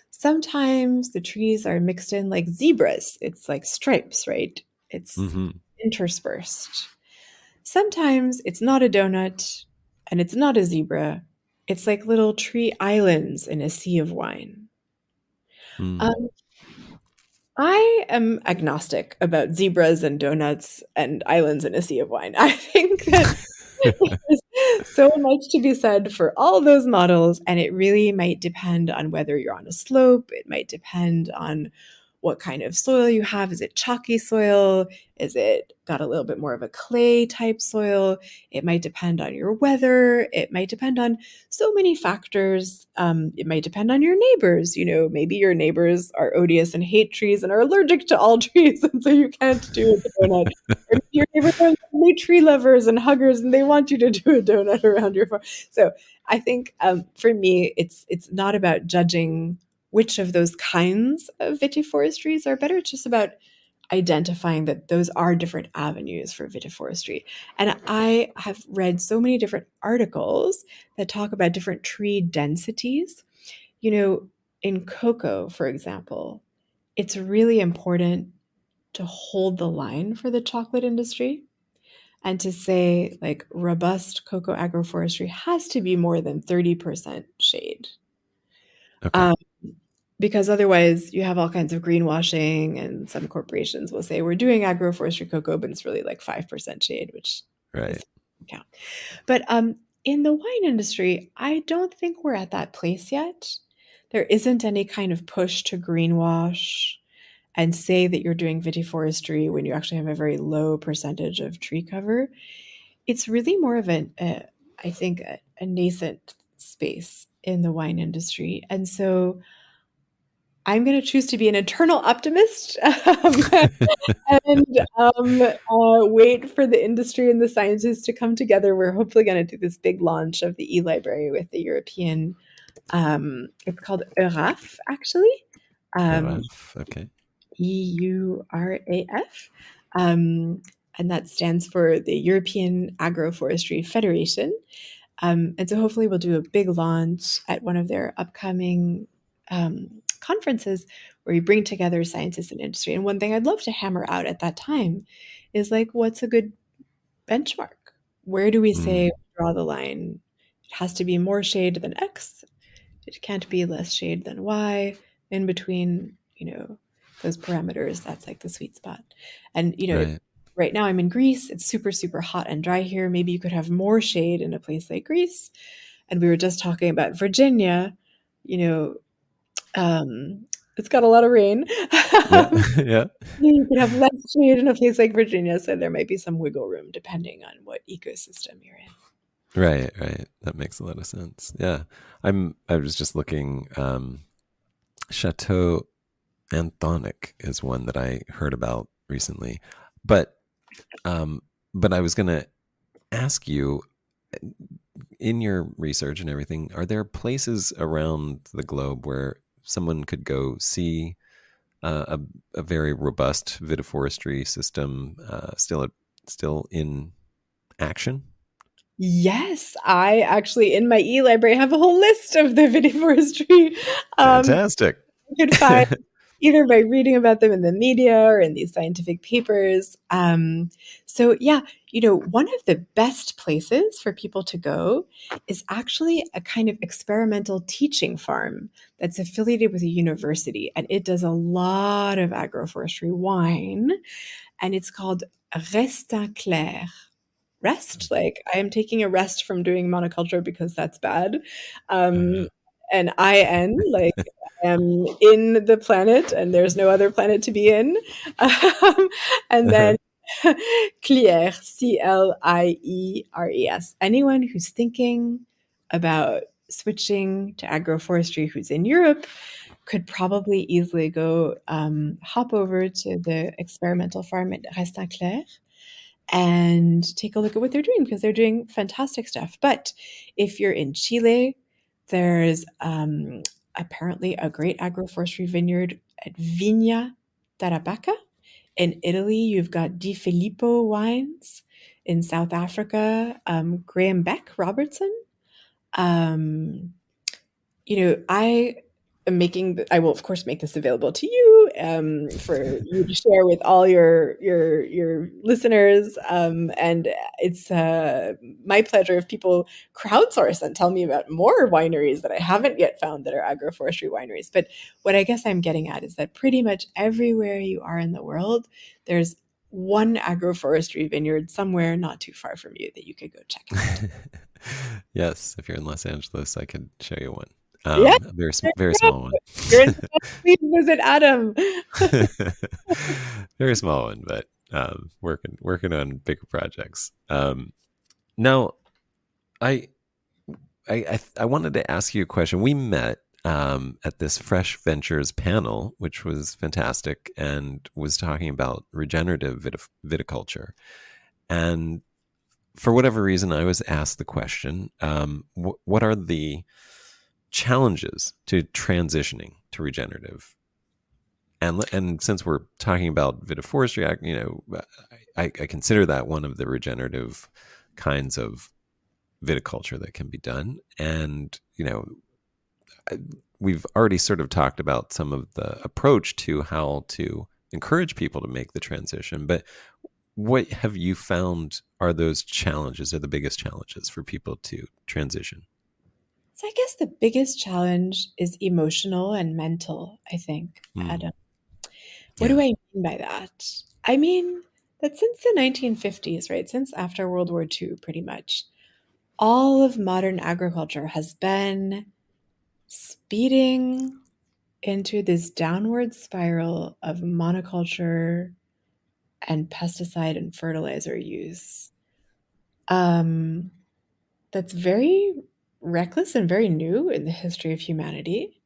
Sometimes the trees are mixed in like zebras. It's like stripes, right? It's Hmm. interspersed. Sometimes it's not a donut and it's not a zebra. It's like little tree islands in a sea of wine. Mm. Um, I am agnostic about zebras and donuts and islands in a sea of wine. I think that there's so much to be said for all those models, and it really might depend on whether you're on a slope. It might depend on what kind of soil you have. Is it chalky soil? Is it got a little bit more of a clay type soil? It might depend on your weather. It might depend on so many factors. It might depend on your neighbors. Maybe your neighbors are odious and hate trees and are allergic to all trees, and so you can't do a donut. Or maybe your neighbors are lovely tree lovers and huggers, and they want you to do a donut around your farm. So I think for me, it's not about judging which of those kinds of vitiforestries are better. It's just about identifying that those are different avenues for vitiforestry. And I have read so many different articles that talk about different tree densities. You know, in cocoa, for example, it's really important to hold the line for the chocolate industry and to say, like, robust cocoa agroforestry has to be more than 30% shade. Okay. Um, because otherwise, you have all kinds of greenwashing, and some corporations will say, we're doing agroforestry cocoa, but it's really like 5% shade, which Right. is count. But in the wine industry, I don't think we're at that place yet. There isn't any kind of push to greenwash and say that you're doing vitiforestry when you actually have a very low percentage of tree cover. It's really more of I think, a nascent space in the wine industry. And so I'm going to choose to be an eternal optimist and wait for the industry and the sciences to come together. We're hopefully going to do this big launch of the e-library with the European, it's called EURAF, actually. Um, RF. Okay. EURAF. Um, and that stands for the European Agroforestry Federation. And so hopefully we'll do a big launch at one of their upcoming conferences where we bring together scientists and industry. And one thing I'd love to hammer out at that time is like, what's a good benchmark? Where do we say Mm. draw the line? It has to be more shade than X. It can't be less shade than Y. In between, those parameters, that's like the sweet spot. And, Right. right now I'm in Greece. It's super, super hot and dry here. Maybe you could have more shade in a place like Greece. And we were just talking about Virginia, you know, it's got a lot of rain. Yeah. Yeah. You could have less shade in a place like Virginia, so there might be some wiggle room depending on what ecosystem you're in. Right. Right. That makes a lot of sense. Yeah. I was just looking. Chateau Anthonic is one that I heard about recently, but um, but I was gonna ask you, in your research and everything, are there places around the globe where someone could go see a very robust vitiforestry system still in action? Yes, I actually in my e-library have a whole list of the vitiforestry Fantastic. you could find either by reading about them in the media or in these scientific papers. So yeah, one of the best places for people to go is actually a kind of experimental teaching farm that's affiliated with a university, and it does a lot of agroforestry wine, and it's called Restin Clair. Rest, like I am taking a rest from doing monoculture because that's bad. Um, and I-N, like I am in the planet and there's no other planet to be in. And then Clières, Clieres. Anyone who's thinking about switching to agroforestry who's in Europe could probably easily go hop over to the experimental farm at Restin and take a look at what they're doing, because they're doing fantastic stuff. But if you're in Chile, there's apparently a great agroforestry vineyard at Vigna Tarapacá. In Italy, you've got Di Filippo wines. In South Africa, Graham Beck Robertson. Um, I am I will of course make this available to you for you to share with all your listeners. And it's my pleasure if people crowdsource and tell me about more wineries that I haven't yet found that are agroforestry wineries. But what I guess I'm getting at is that pretty much everywhere you are in the world, there's one agroforestry vineyard somewhere not too far from you that you could go check out. Yes, if you're in Los Angeles, I could show you one. Yeah, A very small one. you're in please visit Adam. Very small one, but working on bigger projects. Now, I wanted to ask you a question. We met at this Fresh Ventures panel, which was fantastic, and was talking about regenerative viticulture. And for whatever reason, I was asked the question, what are the challenges to transitioning to regenerative? And since we're talking about vitiforestry, I consider that one of the regenerative kinds of viticulture that can be done. And, we've already sort of talked about some of the approach to how to encourage people to make the transition. But what have you found are those challenges, or the biggest challenges for people to transition? So I guess the biggest challenge is emotional and mental, I think, Adam. What do Yeah. I mean by that? I mean that since the 1950s, right, since after World War II, pretty much, all of modern agriculture has been speeding into this downward spiral of monoculture and pesticide and fertilizer use. That's very reckless and very new in the history of humanity.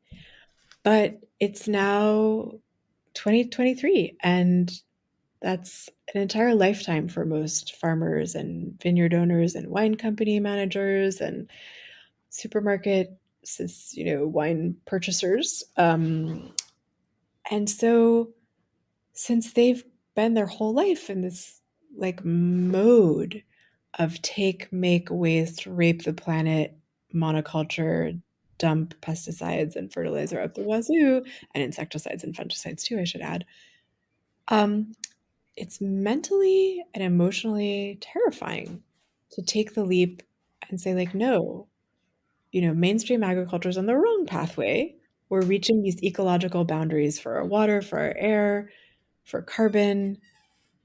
But it's now 2023, and that's an entire lifetime for most farmers and vineyard owners and wine company managers and supermarket, wine purchasers. And so, since they've been their whole life in this like mode of take, make, waste, rape the planet, monoculture, dump pesticides and fertilizer up the wazoo, and insecticides and fungicides too, I should add. Um, it's mentally and emotionally terrifying to take the leap and say, like, no, mainstream agriculture is on the wrong pathway. We're reaching these ecological boundaries for our water, for our air, for carbon.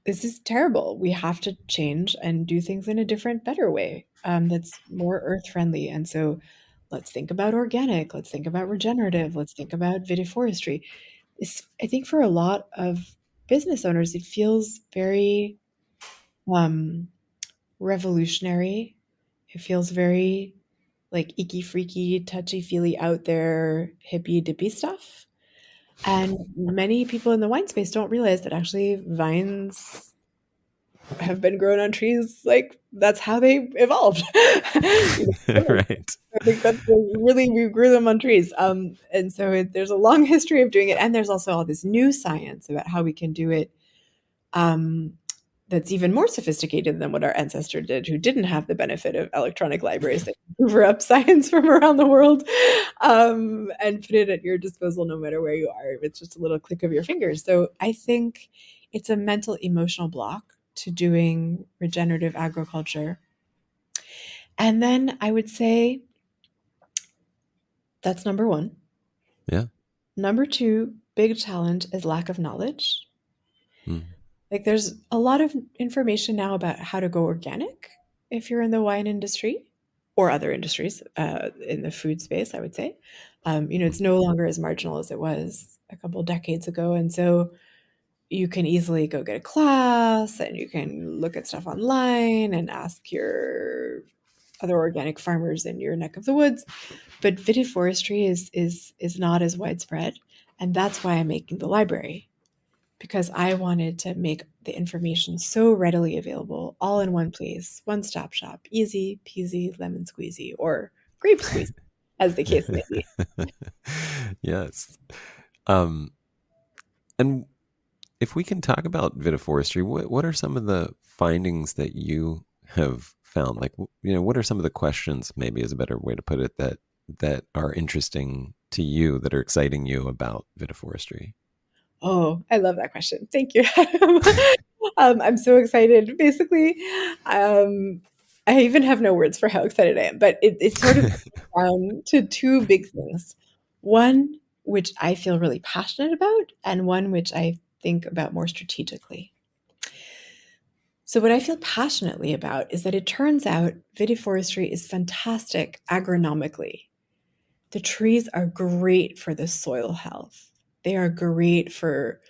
This is terrible. We have to change and do things in a different, better way that's more earth friendly. And so let's think about organic, let's think about regenerative, let's think about vitiforestry. I think for a lot of business owners, it feels very um, revolutionary. It feels very like icky freaky, touchy feely, out there, hippy dippy stuff. And many people in the wine space don't realize that actually vines have been grown on trees. Like that's how they evolved. Right. I think that's really, we grew them on trees. And so there's a long history of doing it. And there's also all this new science about how we can do it. That's even more sophisticated than what our ancestor did, who didn't have the benefit of electronic libraries that hoover up science from around the world and put it at your disposal no matter where you are. It's just a little click of your fingers. So I think it's a mental, emotional block to doing regenerative agriculture. And then I would say that's number one. Yeah. Number two, big challenge is lack of knowledge. Mm. Like there's a lot of information now about how to go organic if you're in the wine industry or other industries in the food space, I would say. It's no longer as marginal as it was a couple decades ago. And so you can easily go get a class and you can look at stuff online and ask your other organic farmers in your neck of the woods. But vitiforestry is not as widespread. And that's why I'm making the library, because I wanted to make the information so readily available all in one place, one-stop shop, easy peasy lemon squeezy or grape squeezy, as the case may be. Yes. Um, and if we can talk about vitiforestry, what are some of the findings that you have found? Like, what are some of the questions, maybe is a better way to put it, that are interesting to you, that are exciting you about vitiforestry? Oh, I love that question. Thank you, Adam. I'm so excited. Basically, I even have no words for how excited I am, but it sort of comes down to two big things. One, which I feel really passionate about, and one which I think about more strategically. So, what I feel passionately about is that it turns out vitiforestry is fantastic agronomically. The trees are great for the soil health. They are great for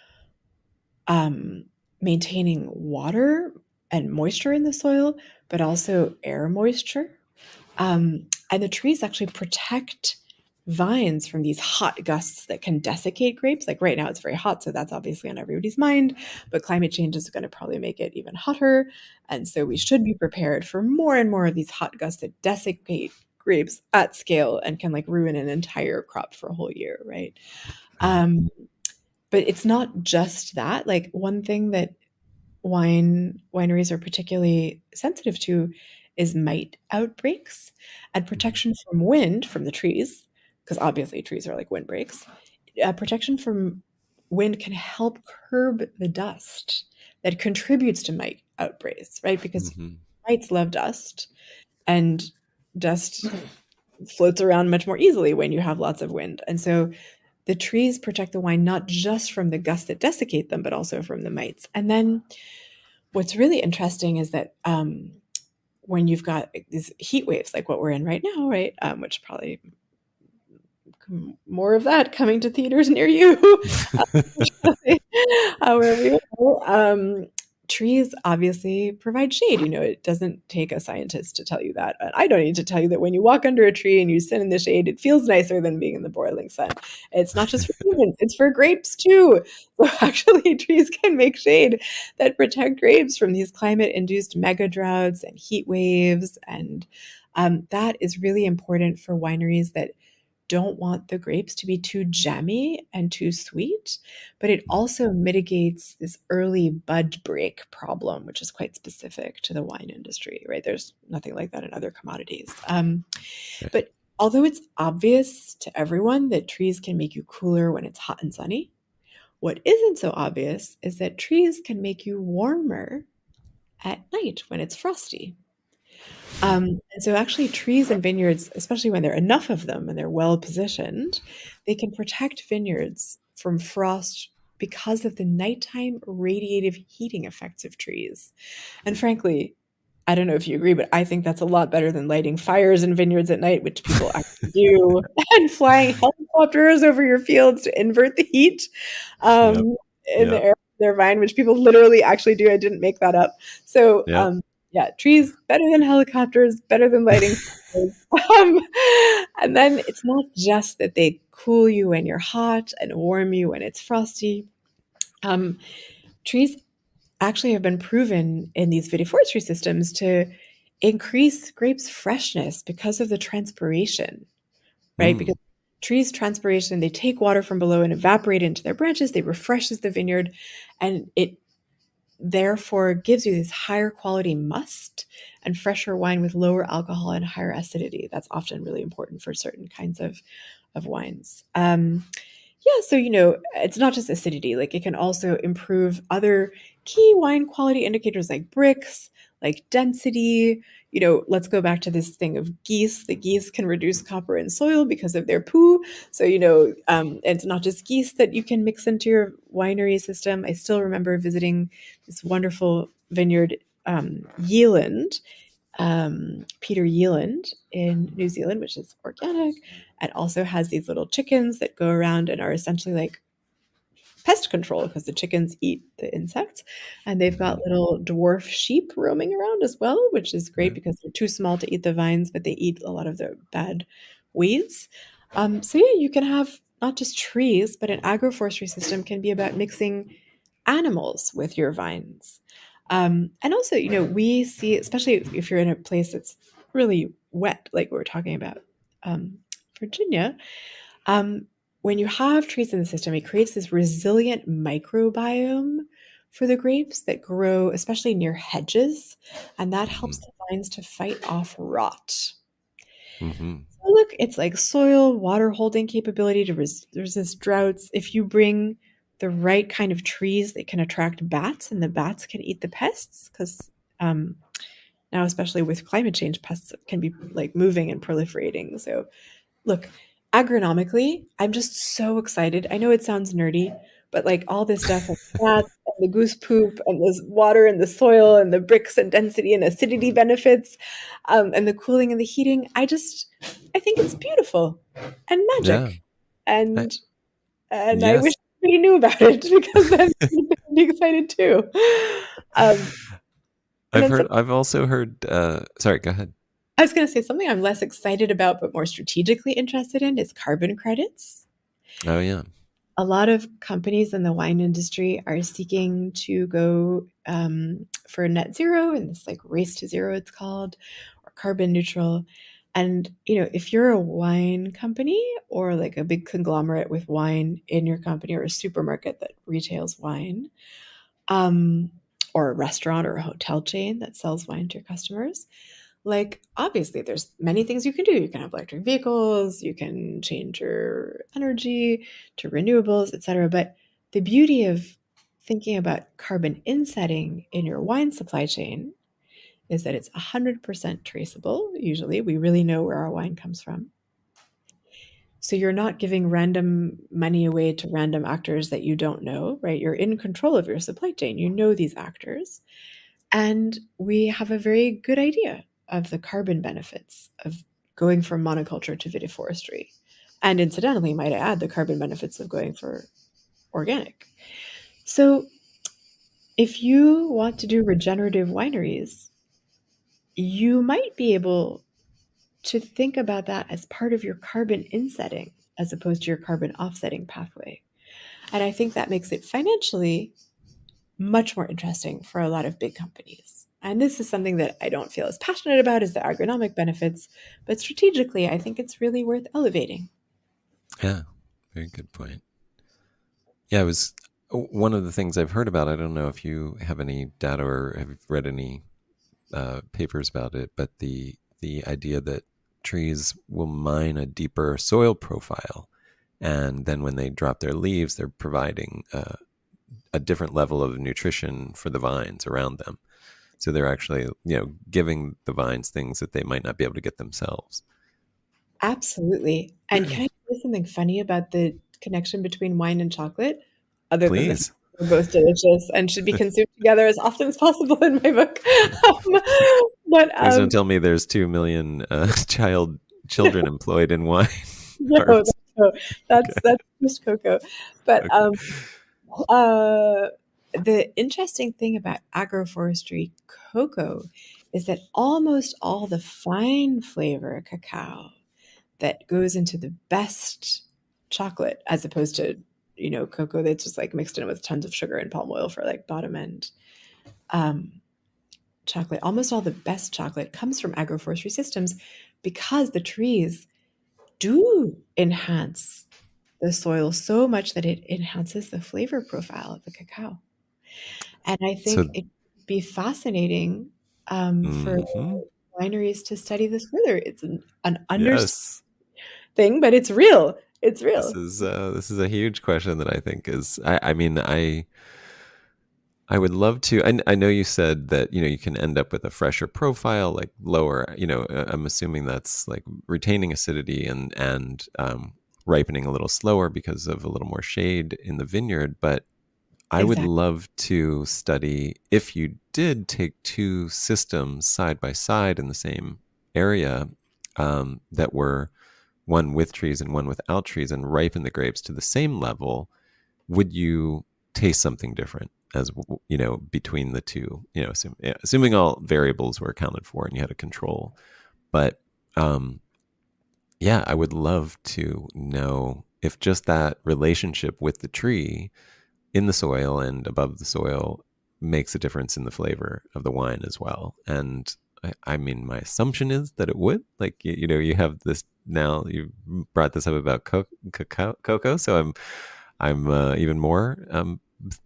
um, maintaining water and moisture in the soil, but also air moisture. And the trees actually protect vines from these hot gusts that can desiccate grapes. Like right now, it's very hot, so that's obviously on everybody's mind. But climate change is going to probably make it even hotter. And so we should be prepared for more and more of these hot gusts that desiccate grapes at scale and can like ruin an entire crop for a whole year, right? Um, but it's not just that. Like one thing that wineries are particularly sensitive to is mite outbreaks and protection from wind from the trees, because obviously trees are like windbreaks. Protection from wind can help curb the dust that contributes to mite outbreaks, right? Because Mm-hmm. mites love dust, and dust floats around much more easily when you have lots of wind. And so the trees protect the wine not just from the gusts that desiccate them, but also from the mites. And then what's really interesting is that when you've got these heat waves like what we're in right now, right, which probably more of that coming to theaters near you, wherever you are, trees obviously provide shade. It doesn't take a scientist to tell you that. And I don't need to tell you that when you walk under a tree and you sit in the shade, it feels nicer than being in the broiling sun. It's not just for humans, it's for grapes too. So actually, trees can make shade that protect grapes from these climate-induced mega droughts and heat waves. And that is really important for wineries that don't want the grapes to be too jammy and too sweet, but it also mitigates this early bud break problem, which is quite specific to the wine industry, right? There's nothing like that in other commodities. Right. But although it's obvious to everyone that trees can make you cooler when it's hot and sunny, what isn't so obvious is that trees can make you warmer at night when it's frosty. And so actually trees and vineyards, especially when there are enough of them and they're well positioned, they can protect vineyards from frost because of the nighttime radiative heating effects of trees. And frankly, I don't know if you agree, but I think that's a lot better than lighting fires in vineyards at night, which people actually do, and flying helicopters over your fields to invert the heat Yep. in the Yep. air of their vine, which people literally actually do. I didn't make that up. So, Yep. yeah, trees better than helicopters, better than lighting fires. And then it's not just that they cool you when you're hot and warm you when it's frosty. Um, trees actually have been proven in these vitiforestry systems to increase grapes' freshness because of the transpiration, right? Mm. Because trees transpiration, they take water from below and evaporate into their branches. They refreshes the vineyard, and it therefore gives you this higher quality must and fresher wine with lower alcohol and higher acidity. That's often really important for certain kinds of wines. Yeah, so it's not just acidity, like it can also improve other key wine quality indicators like bricks, like density. Let's go back to this thing of geese. The geese can reduce copper in soil because of their poo. So, it's not just geese that you can mix into your winery system. I still remember visiting this wonderful vineyard, Yeeland, Peter Yealand in New Zealand, which is organic, and also has these little chickens that go around and are essentially like pest control because the chickens eat the insects. And they've got little dwarf sheep roaming around as well, which is great Yeah. because they're too small to eat the vines, but they eat a lot of the bad weeds. So yeah, you can have not just trees, but an agroforestry system can be about mixing animals with your vines. And also, we see, especially if you're in a place that's really wet, like we're talking about Virginia, um, when you have trees in the system, it creates this resilient microbiome for the grapes that grow, especially near hedges, and that helps the vines to fight off rot. Mm-hmm. So look, it's like soil, water holding capability to resist droughts. If you bring the right kind of trees, they can attract bats, and the bats can eat the pests because um, now, especially with climate change, pests can be like moving and proliferating. So look, agronomically, I'm just so excited. I know it sounds nerdy, but like all this stuff and bats and the goose poop and the water and the soil and the bricks and density and acidity benefits, and the cooling and the heating, I think it's beautiful and Yeah. magic. I, And I wish yes. everybody knew about it because then they'd be excited too. Um, and then I've also heard, sorry, go ahead. I was going to say something I'm less excited about, but more strategically interested in is carbon credits. Oh, yeah. A lot of companies in the wine industry are seeking to go for net zero in this like race to zero, it's called, or carbon neutral. And if you're a wine company or like a big conglomerate with wine in your company or a supermarket that retails wine, um, or a restaurant or a hotel chain that sells wine to your customers, like obviously there's many things you can do. You can have electric vehicles, you can change your energy to renewables, etc. But the beauty of thinking about carbon insetting in your wine supply chain is that it's 100% traceable. Usually we really know where our wine comes from. So you're not giving random money away to random actors that you don't know, right? You're in control of your supply chain. You know these actors. And we have a very good idea of the carbon benefits of going from monoculture to vitiforestry. And incidentally, might I add, the carbon benefits of going for organic. So if you want to do regenerative wineries, you might be able to think about that as part of your carbon insetting as opposed to your carbon offsetting pathway. And I think that makes it financially much more interesting for a lot of big companies. And this is something that I don't feel as passionate about as the agronomic benefits, but strategically, I think it's really worth elevating. Yeah. Very good point. Yeah, it was one of the things I've heard about. I don't know if you have any data or have read any papers about it, but the idea that trees will mine a deeper soil profile, and then when they drop their leaves, they're providing a different level of nutrition for the vines around them. So they're actually, giving the vines things that they might not be able to get themselves. Absolutely. And can I say something funny about the connection between wine and chocolate, other than the fact Please, that they're both delicious and should be consumed together as often as possible in my book? Um, but please don't tell me there's 2 million children employed in wine no, farms. no, Okay. that's just cocoa. But Okay. Uh, the interesting thing about agroforestry cocoa is that almost all the fine flavor cacao that goes into the best chocolate, as opposed to cocoa that's just like mixed in with tons of sugar and palm oil for like bottom end um, chocolate. Almost all the best chocolate comes from agroforestry systems because the trees do enhance the soil so much that it enhances the flavor profile of the cacao. And I think So, it'd be fascinating for mhm. wineries to study this further. It's an understated Yes, thing, but it's real. It's real. this is a huge question that I think is. I mean, I would love to. I know you said that you can end up with a fresher profile, like lower. I'm assuming that's like retaining acidity and ripening a little slower because of a little more shade in the vineyard. But I would Exactly. love to study if you did take two systems side by side in the same area, that were one with trees and one without trees, and ripen the grapes to the same level. Would you taste something different, as between the two? Assuming all variables were accounted for and you had a control. But um, yeah, I would love to know if just that relationship with the tree in the soil and above the soil makes a difference in the flavor of the wine as well. And I mean, my assumption is that it would. Like, you have this now. You brought this up about cocoa, so I'm even more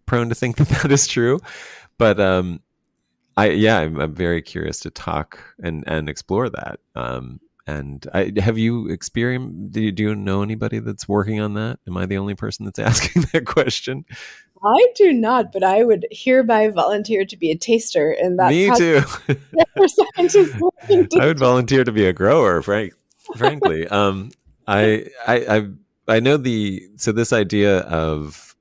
prone to think that that is true. But I'm very curious to talk and explore that. And have you experienced? Do you know anybody that's working on that? Am I the only person that's asking that question? I do not, but I would hereby volunteer to be a taster in that Me process too. for scientists working I would to. volunteer to be a grower, frankly. I know this idea of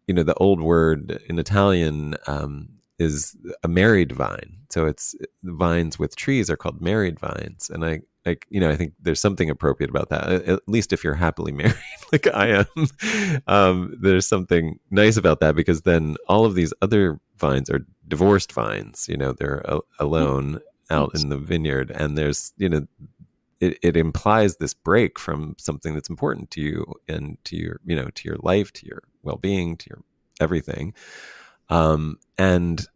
the old word in Italian, is a married vine. So it's vines with trees are called married vines, and I think there's something appropriate about that. At least if you're happily married, like I am, there's something nice about that, because then all of these other vines are divorced vines. They're alone out in the vineyard, and there's it implies this break from something that's important to you and to your life, to your well-being, to your everything. And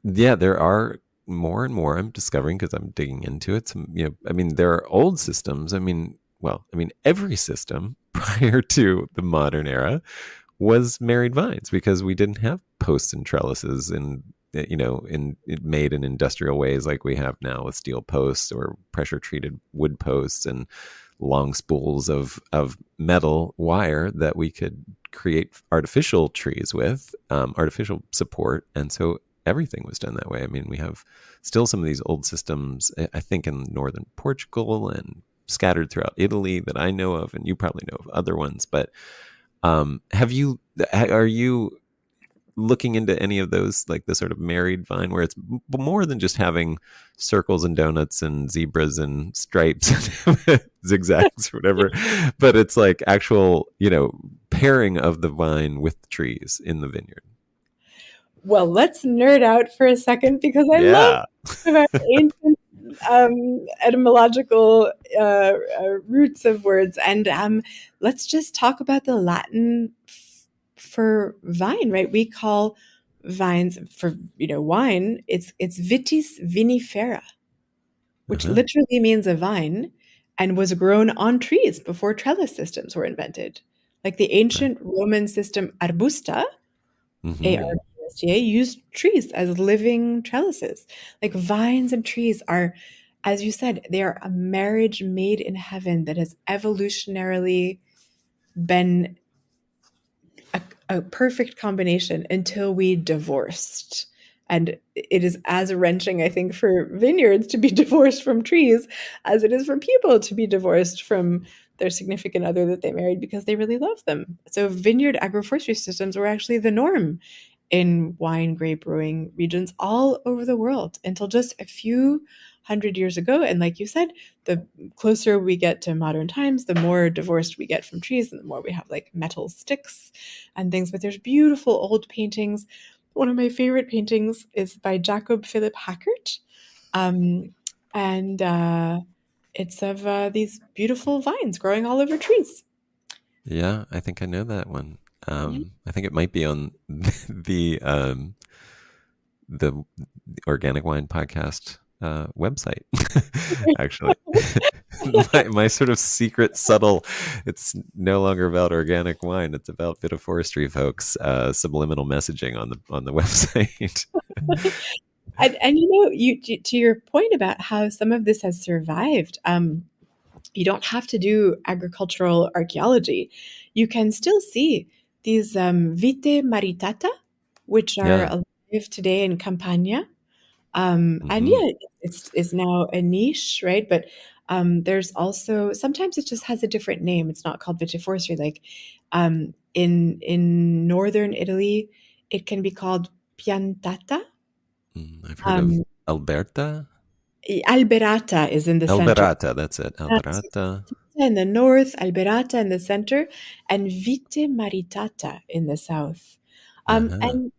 yeah, there are more and more I'm discovering, because I'm digging into it. Some, I mean, there are old systems. Every system prior to the modern era was married vines, because we didn't have posts and trellises made in industrial ways like we have now with steel posts or pressure treated wood posts and long spools of metal wire that we could create artificial trees with, artificial support. And so everything was done that way. I mean, we have still some of these old systems, I think, in northern Portugal and scattered throughout Italy that I know of, and you probably know of other ones. But are you looking into any of those, like the sort of married vine, where it's more than just having circles and donuts and zebras and stripes and zigzags or whatever, but it's like actual, pairing of the vine with the trees in the vineyard? Well, let's nerd out for a second because I love Yeah. about ancient etymological roots of words, and let's just talk about the Latin for vine. Right? We call vines for wine. It's vitis vinifera, which Uh-huh. literally means a vine, and was grown on trees before trellis systems were invented. Like the Right. ancient Roman system arbusta, Mm-hmm. ARBUSTA, used trees as living trellises. Like vines and trees are, as you said, they are a marriage made in heaven that has evolutionarily been a perfect combination until we divorced. And it is as wrenching, I think, for vineyards to be divorced from trees as it is for people to be divorced from their significant other that they married because they really love them. So vineyard agroforestry systems were actually the norm in wine grape brewing regions all over the world until just a few hundred years ago. And like you said, the closer we get to modern times, the more divorced we get from trees and the more we have like metal sticks and things. But there's beautiful old paintings. One of my favorite paintings is by Jacob Philip Hackert. Um, and it's of these beautiful vines growing all over trees. Yeah, I think I know that one. I think it might be on the Organic Wine Podcast website, actually. my sort of secret, subtle, it's no longer about organic wine, it's about vitiforestry, folks. Subliminal messaging on the website. And you to your point about how some of this has survived. You don't have to do agricultural archaeology. You can still see these vite maritata, which are Yeah. alive today in Campania. And Hmm. yeah, it's now a niche, right? But there's also sometimes it just has a different name. It's not called vitiforestry. Like In northern Italy, it can be called piantata. I've heard of Um, Alberta. Alberata is in the center. Alberata, that's it. That's Alberata. in the north, Alberata in the center, and Vite Maritata in the south. Uh-huh. And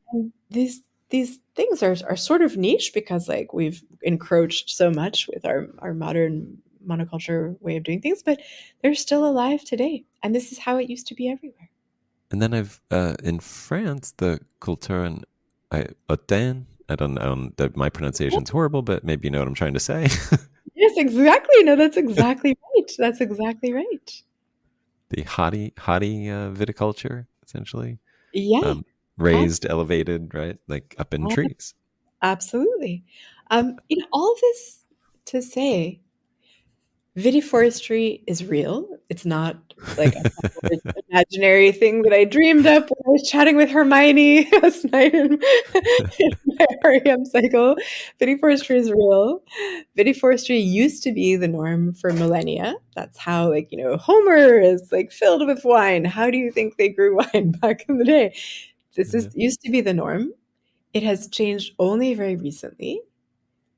these things are sort of niche because like we've encroached so much with our modern monoculture way of doing things, but they're still alive today. And this is how it used to be everywhere. And then I've in France the culture and Hautaine. I don't know that my pronunciation's horrible, but maybe you know what I'm trying to say. Yes, exactly. No, that's exactly right. That's exactly right. The haughty viticulture, essentially. Yeah, Um, raised, elevated, right? Like up in ab- trees. absolutely. All this to say, Vitiforestry is real. It's not like a imaginary thing that I dreamed up when I was chatting with Hermione last night in my REM cycle. Vitiforestry is real. Vitiforestry used to be the norm for millennia. That's how, like, Homer is like filled with wine. How do you think they grew wine back in the day? This is Yeah. used to be the norm. It has changed only very recently.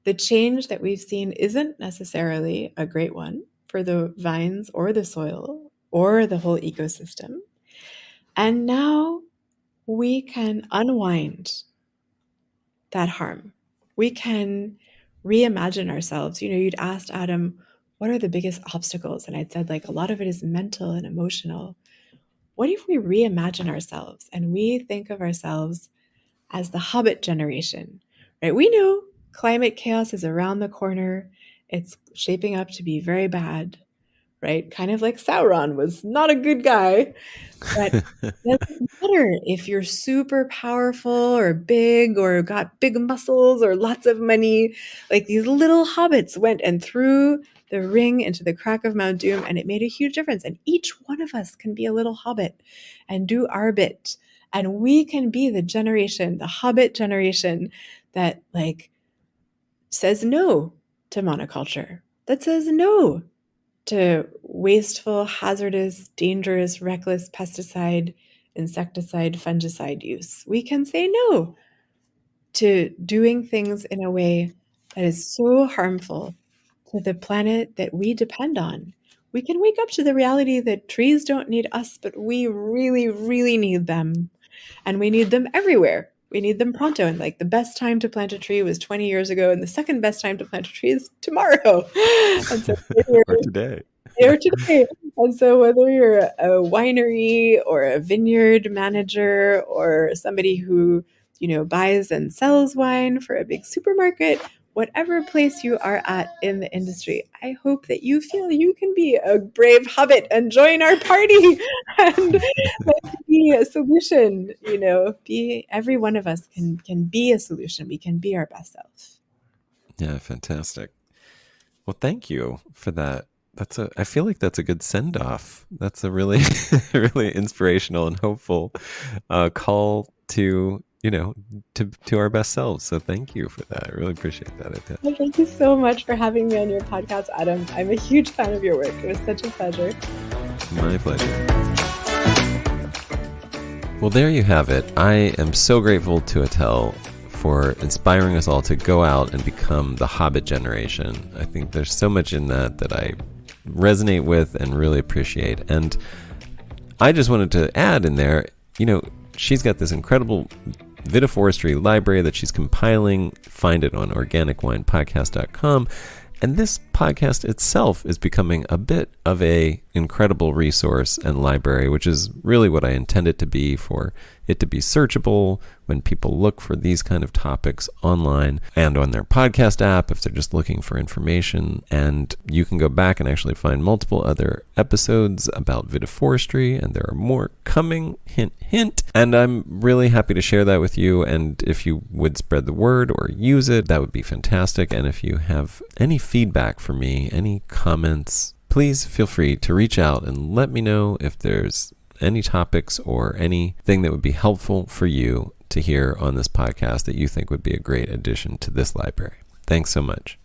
The change that we've seen isn't necessarily a great one for the vines or the soil or the whole ecosystem. And now we can unwind that harm. We can reimagine ourselves. You'd asked Adam, what are the biggest obstacles? And I'd said, like, a lot of it is mental and emotional. What if we reimagine ourselves and we think of ourselves as the Hobbit generation, right? We know climate chaos is around the corner. It's shaping up to be very bad, right? Kind of like Sauron was not a good guy, but it doesn't matter if you're super powerful or big or got big muscles or lots of money. Like these little hobbits went and threw the ring into the crack of Mount Doom, and it made a huge difference. And each one of us can be a little hobbit and do our bit. And we can be the generation, the hobbit generation that like says no to monoculture, that says no to wasteful, hazardous, dangerous, reckless pesticide, insecticide, fungicide use. We can say no to doing things in a way that is so harmful to the planet that we depend on. We can wake up to the reality that trees don't need us, but we really, really need them. And we need them everywhere. We need them pronto. And like the best time to plant a tree was 20 years ago, and the second best time to plant a tree is tomorrow. And so Or today. there today. And so whether you're a winery or a vineyard manager or somebody who, buys and sells wine for a big supermarket, whatever place you are at in the industry, I hope that you feel you can be a brave hobbit and join our party and like, be a solution. Be every one of us can be a solution. We can be our best self. Yeah, fantastic. Well, thank you for that. I feel like that's a good send off. That's a really, really inspirational and hopeful call to, to our best selves. So thank you for that. I really appreciate that, Etelle. Well, thank you so much for having me on your podcast, Adam. I'm a huge fan of your work. It was such a pleasure. My pleasure. Well, there you have it. I am so grateful to Etelle for inspiring us all to go out and become the Hobbit generation. I think there's so much in that I resonate with and really appreciate. And I just wanted to add in there, she's got this incredible vitiforestry library that she's compiling. Find it on organicwinepodcast.com. And this podcast itself is becoming a bit of a incredible resource and library, which is really what I intend it to be, for it to be searchable when people look for these kind of topics online and on their podcast app if they're just looking for information. And you can go back and actually find multiple other episodes about vitiforestry, and there are more coming, hint, hint. And I'm really happy to share that with you. And if you would spread the word or use it, that would be fantastic. And if you have any feedback for me, any comments, please feel free to reach out and let me know if there's any topics or anything that would be helpful for you to hear on this podcast that you think would be a great addition to this library. Thanks so much.